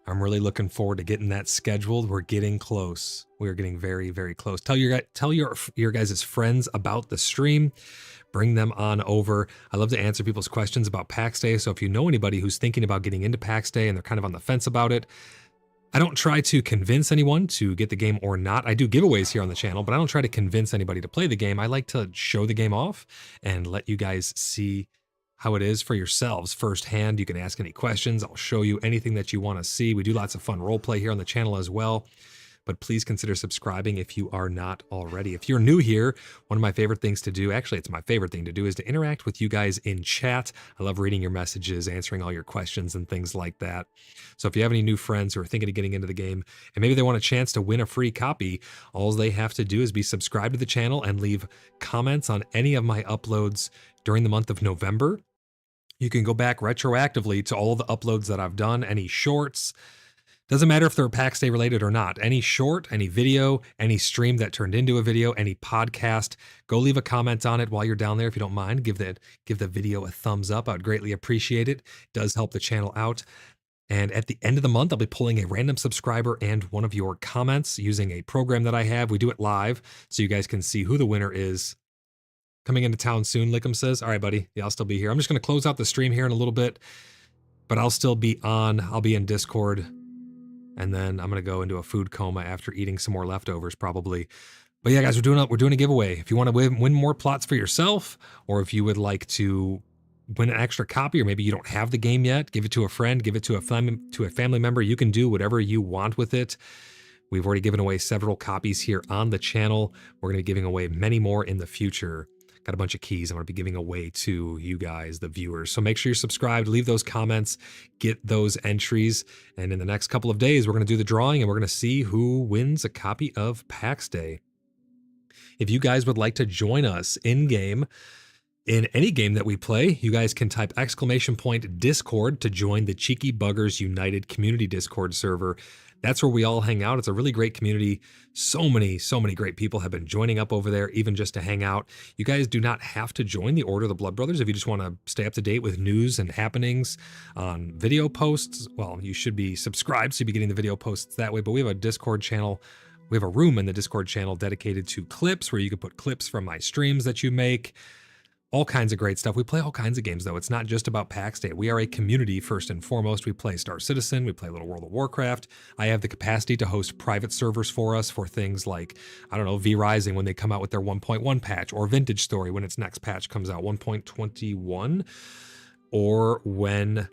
I'm really looking forward to getting that scheduled. We're getting close. We're getting very, very close. Tell your guys' friends about the stream. Bring them on over. I love to answer people's questions about Pax Day. So if you know anybody who's thinking about getting into Pax Day and they're kind of on the fence about it, I don't try to convince anyone to get the game or not. I do giveaways here on the channel, but I don't try to convince anybody to play the game. I like to show the game off and let you guys see how it is for yourselves firsthand. You can ask any questions. I'll show you anything that you want to see. We do lots of fun role play here on the channel as well. But please consider subscribing if you are not already. If you're new here, one of my favorite things to do, actually it's my favorite thing to do, is to interact with you guys in chat. I love reading your messages, answering all your questions and things like that. So if you have any new friends who are thinking of getting into the game and maybe they want a chance to win a free copy, all they have to do is be subscribed to the channel and leave comments on any of my uploads during the month of November. You can go back retroactively to all the uploads that I've done, any shorts. Doesn't matter if they're Pax Day related or not. Any short, any video, any stream that turned into a video, any podcast, go leave a comment on it while you're down there if you don't mind. Give the video a thumbs up. I would greatly appreciate it. It does help the channel out. And at the end of the month, I'll be pulling a random subscriber and one of your comments using a program that I have. We do it live so you guys can see who the winner is coming into town soon, Lickum says. All right, buddy. Yeah, I'll still be here. I'm just going to close out the stream here in a little bit, but I'll still be on. I'll be in Discord, and then I'm going to go into a food coma after eating some more leftovers probably. But yeah, guys, we're doing a giveaway. If you want to win more plots for yourself, or if you would like to win an extra copy, or maybe you don't have the game yet, give it to a friend, give it to a family member. You can do whatever you want with it. We've already given away several copies here on the channel. We're going to be giving away many more in the future. Got a bunch of keys I'm going to be giving away to you guys, the viewers. So make sure you're subscribed, leave those comments, get those entries. And in the next couple of days, we're going to do the drawing and we're going to see who wins a copy of Pax Dei. If you guys would like to join us in-game, in any game that we play, you guys can type !Discord to join the Cheeky Buggers United Community Discord server. That's where we all hang out. It's a really great community. So many great people have been joining up over there, even just to hang out. You guys do not have to join the Order of the Blood Brothers if you just want to stay up to date with news and happenings on video posts. Well, you should be subscribed so you'll be getting the video posts that way, but we have a Discord channel. We have a room in the Discord channel dedicated to clips where you can put clips from my streams that you make. All kinds of great stuff. We play all kinds of games, though. It's not just about Pax Dei. We are a community, first and foremost. We play Star Citizen. We play a little World of Warcraft. I have the capacity to host private servers for us for things like, I don't know, V Rising when they come out with their 1.1 patch, or Vintage Story when its next patch comes out, 1.21, or when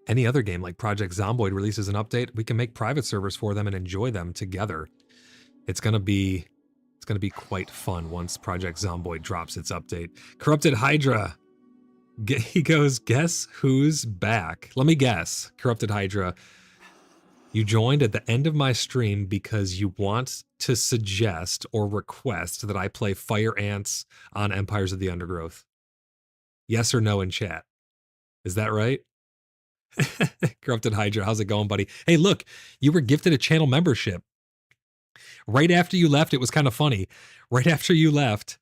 any other game like Project Zomboid releases an update, we can make private servers for them and enjoy them together. It's going to be quite fun once Project Zomboid drops its update. Corrupted Hydra. He goes, guess who's back? Let me guess. Corrupted Hydra. You joined at the end of my stream because you want to suggest or request that I play Fire Ants on Empires of the Undergrowth. Yes or no in chat. Is that right? Corrupted Hydra, how's it going, buddy? Hey, look, you were gifted a channel membership. Right after you left, it was kind of funny. Right after you left,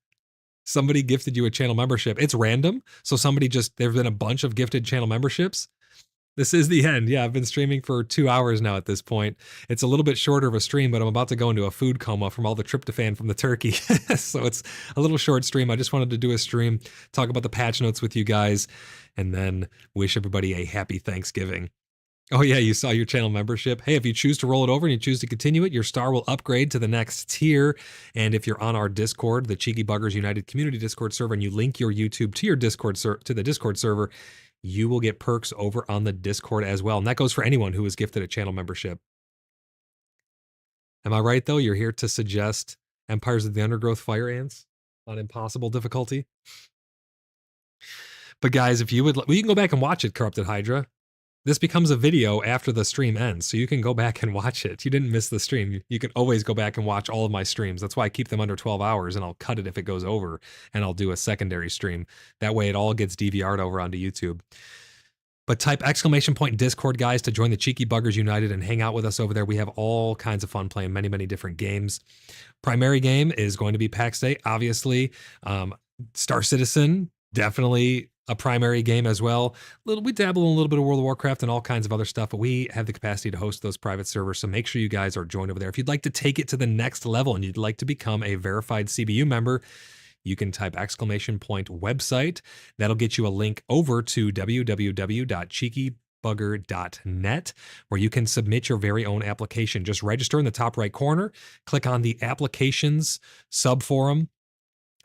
somebody gifted you a channel membership. It's random. So there've been a bunch of gifted channel memberships. This is the end. Yeah, I've been streaming for 2 hours now at this point. It's a little bit shorter of a stream, but I'm about to go into a food coma from all the tryptophan from the turkey. So it's a little short stream. I just wanted to do a stream, talk about the patch notes with you guys, and then wish everybody a happy Thanksgiving. Oh yeah, you saw your channel membership. Hey, if you choose to roll it over and you choose to continue it, your star will upgrade to the next tier. And if you're on our Discord, the Cheeky Buggers United Community Discord server, and you link your YouTube to your to the Discord server, you will get perks over on the Discord as well. And that goes for anyone who is gifted a channel membership. Am I right though? You're here to suggest Empires of the Undergrowth Fire Ants on impossible difficulty. But guys, if you would, you can go back and watch it, Corrupted Hydra. This becomes a video after the stream ends, so you can go back and watch it. You didn't miss the stream. You can always go back and watch all of my streams. That's why I keep them under 12 hours, and I'll cut it if it goes over, and I'll do a secondary stream. That way it all gets DVR'd over onto YouTube. But type !Discord, guys, to join the Cheeky Buggers United and hang out with us over there. We have all kinds of fun playing many different games. Primary game is going to be Pax Dei, obviously. Star Citizen, definitely a primary game as well. We dabble in a little bit of World of Warcraft and all kinds of other stuff, but we have the capacity to host those private servers, so make sure you guys are joined over there. If you'd like to take it to the next level and you'd like to become a verified CBU member, you can type !website. That'll get you a link over to www.cheekybugger.net, where you can submit your very own application. Just register in the top right corner, click on the applications subforum,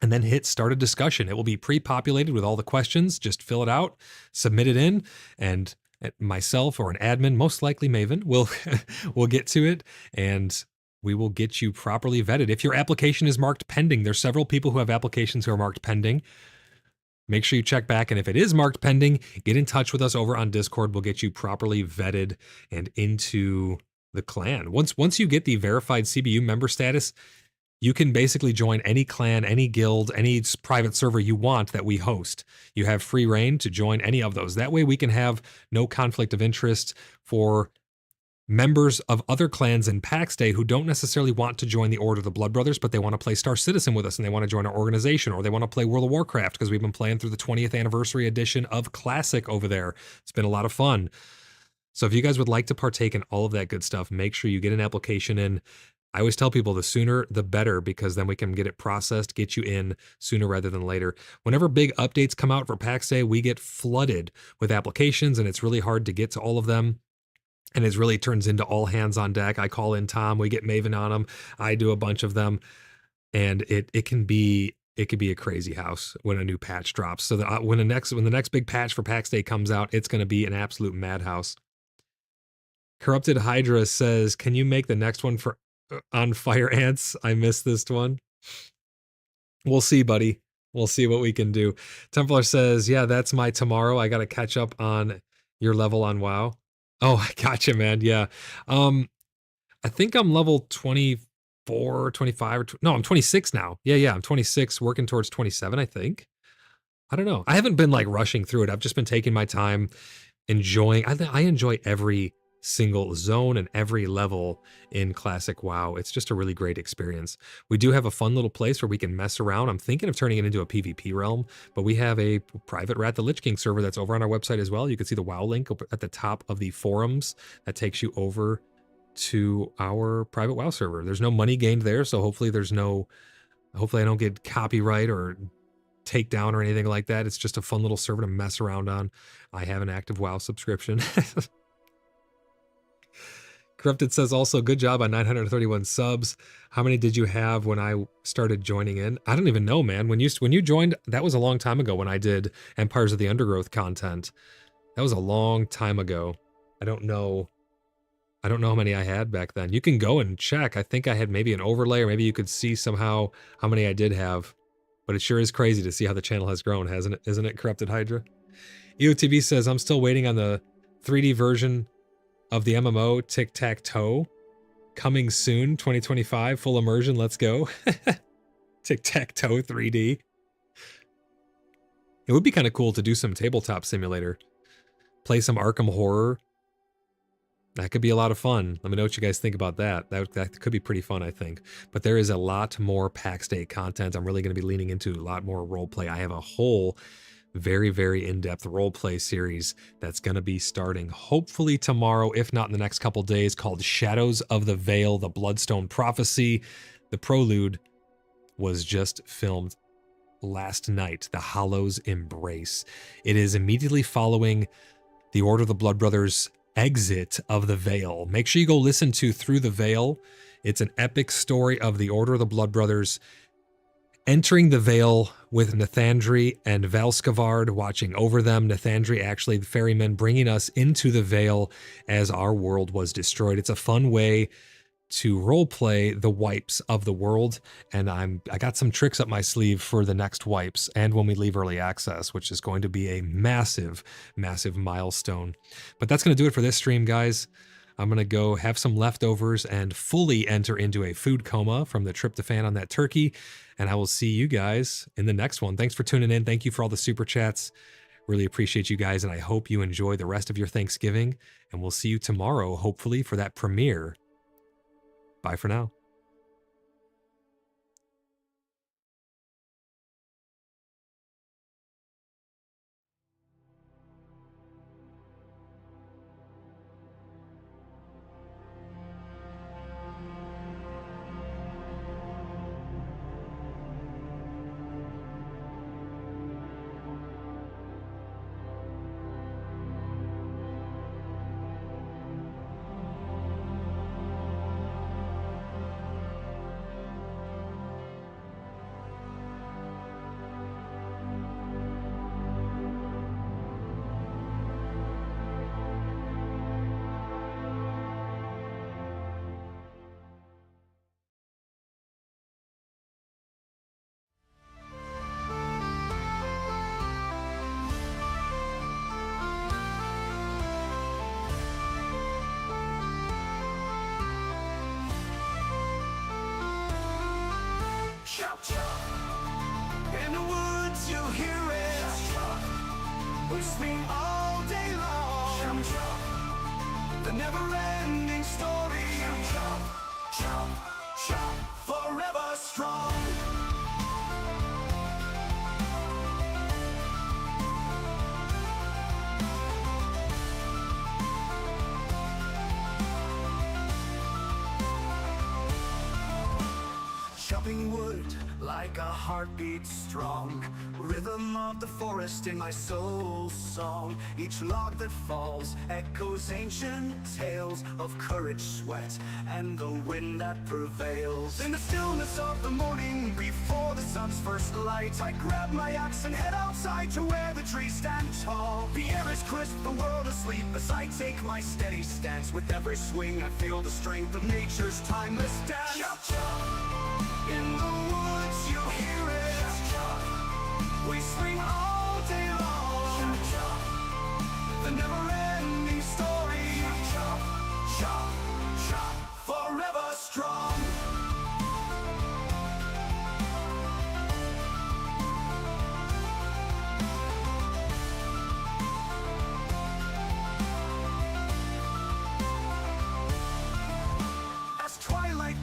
and then hit start a discussion. It will be pre-populated with all the questions. Just fill it out, submit it in, and myself or an admin, most likely Maven, will get to it, and we will get you properly vetted. If your application is marked pending, there's several people who have applications who are marked pending. Make sure you check back, and if it is marked pending, get in touch with us over on Discord. We'll get you properly vetted and into the clan. Once you get the verified CBU member status, you can basically join any clan, any guild, any private server you want that we host. You have free reign to join any of those. That way we can have no conflict of interest for members of other clans in Pax Dei who don't necessarily want to join the Order of the Blood Brothers, but they want to play Star Citizen with us and they want to join our organization, or they want to play World of Warcraft because we've been playing through the 20th anniversary edition of Classic over there. It's been a lot of fun. So if you guys would like to partake in all of that good stuff, make sure you get an application in. I always tell people the sooner the better, because then we can get it processed, get you in sooner rather than later. Whenever big updates come out for Pax Day, we get flooded with applications, and it's really hard to get to all of them. And it really turns into all hands on deck. I call in Tom, we get Maven on them. I do a bunch of them, and it can be a crazy house when a new patch drops. So that when the next big patch for Pax Day comes out, it's going to be an absolute madhouse. Corrupted Hydra says, "Can you make the next one for on Fire Ants? I missed this one." We'll see, buddy. We'll see what we can do. Templar says, "Yeah, that's my tomorrow. I got to catch up on your level on WoW." Oh, I gotcha, man. Yeah. I think I'm level 24, 25, or no, I'm 26 now. Yeah, I'm 26, working towards 27, I think. I don't know. I haven't been like rushing through it. I've just been taking my time, enjoying. I enjoy every single zone and every level in Classic WoW. It's just a really great experience. We do have a fun little place where we can mess around. I'm thinking of turning it into a PvP realm, but we have a private Rat the Lich King server that's over on our website as well. You can see the WoW link at the top of the forums that takes you over to our private WoW server. There's no money gained there, so hopefully I don't get copyright or takedown or anything like that. It's just a fun little server to mess around on. I have an active WoW subscription. Corrupted says also, "Good job on 931 subs. How many did you have when I started joining in?" I don't even know, man. When you joined, that was a long time ago when I did Empires of the Undergrowth content. That was a long time ago. I don't know how many I had back then. You can go and check. I think I had maybe an overlay, or maybe you could see somehow how many I did have. But it sure is crazy to see how the channel has grown, hasn't it? Isn't it, Corrupted Hydra? EOTV says, "I'm still waiting on the 3D version of the MMO Tic-Tac-Toe. Coming soon, 2025, full immersion, let's go." Tic-Tac-Toe 3D. It would be kind of cool to do some tabletop simulator. Play some Arkham Horror. That could be a lot of fun. Let me know what you guys think about that. That could be pretty fun, I think. But there is a lot more Pax Day content. I'm really going to be leaning into a lot more roleplay. I have a whole very, very in-depth roleplay series that's going to be starting hopefully tomorrow, if not in the next couple days, called Shadows of the Veil, the Bloodstone Prophecy. The Prelude was just filmed last night, The Hollow's Embrace. It is immediately following the Order of the BloodBrothers exit of the Veil. Make sure you go listen to Through the Veil. It's an epic story of the Order of the BloodBrothers entering the Veil with Nathandri and Valskavard watching over them. Nathandri, actually the ferryman, bringing us into the Veil as our world was destroyed. It's a fun way to roleplay the wipes of the world, and I got some tricks up my sleeve for the next wipes and when we leave early access, which is going to be a massive, massive milestone. But that's going to do it for this stream, guys. I'm going to go have some leftovers and fully enter into a food coma from the tryptophan on that turkey, and I will see you guys in the next one. Thanks for tuning in. Thank you for all the super chats. Really appreciate you guys, and I hope you enjoy the rest of your Thanksgiving, and we'll see you tomorrow, hopefully, for that premiere. Bye for now. Chop chop. In the woods you hear it whistling all day long. Chop chop. The never-ending story. Chop chop chop. Forever strong. like a heartbeat strong, rhythm of the forest in my soul's song. Each log that falls echoes ancient tales of courage, sweat, and the wind that prevails. In the stillness of the morning, before the sun's first light, I grab my axe and head outside to where the trees stand tall. The air is crisp, the world asleep, as I take my steady stance. With every swing I feel the strength of nature's timeless dance. Chop, chop. In the woods you hear it. We swing all day long. The never-ending story. Chop, chop, chop, forever strong.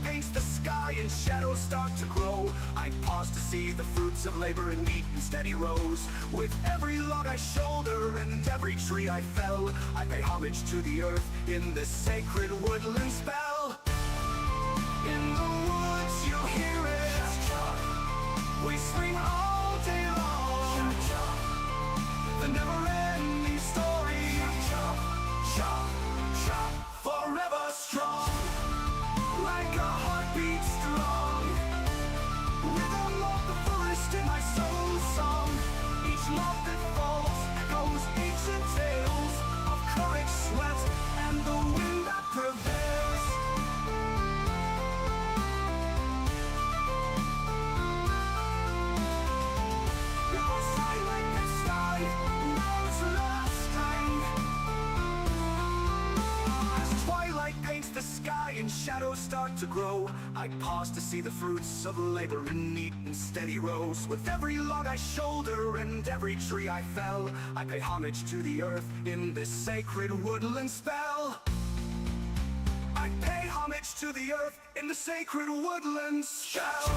Paints the sky and shadows start to grow. I pause to see the fruits of labor in neat and steady rows. With every log I shoulder and every tree I fell, I pay homage to the earth in this sacred woodland spell. In the woods you hear it. We swing all day long. The never-ending story. Chop, chop, chop, forever strong. Like a heartbeat strong, rhythm of the forest in my soul's song. Each log that falls echoes ancient tales of courage, sweat, and the wind that prevails. No silent and sky, knows lasting. As twilight paints the sky and shadows start to grow, I pause to see the fruits of labor in neat and steady rows. With every log I shoulder and every tree I fell, I pay homage to the earth in this sacred woodland spell. I pay homage to the earth in the sacred woodland spell.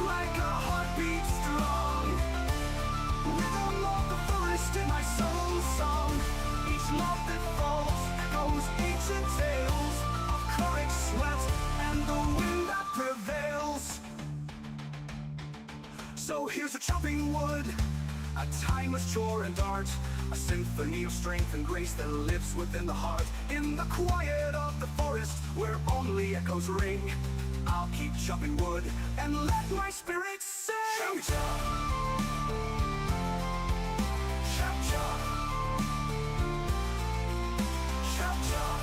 Like a heartbeat strong, rhythm of the forest in my soul's song. Each log that falls echoes ancient tales of courage, sweat, and the wind that prevails. So here's a chopping wood, a timeless chore and art, a symphony of strength and grace that lives within the heart. In the quiet of the forest, where only echoes ring, I'll keep chopping wood and let my spirit sing. Chop, chop. Chop, chop. Chop, chop.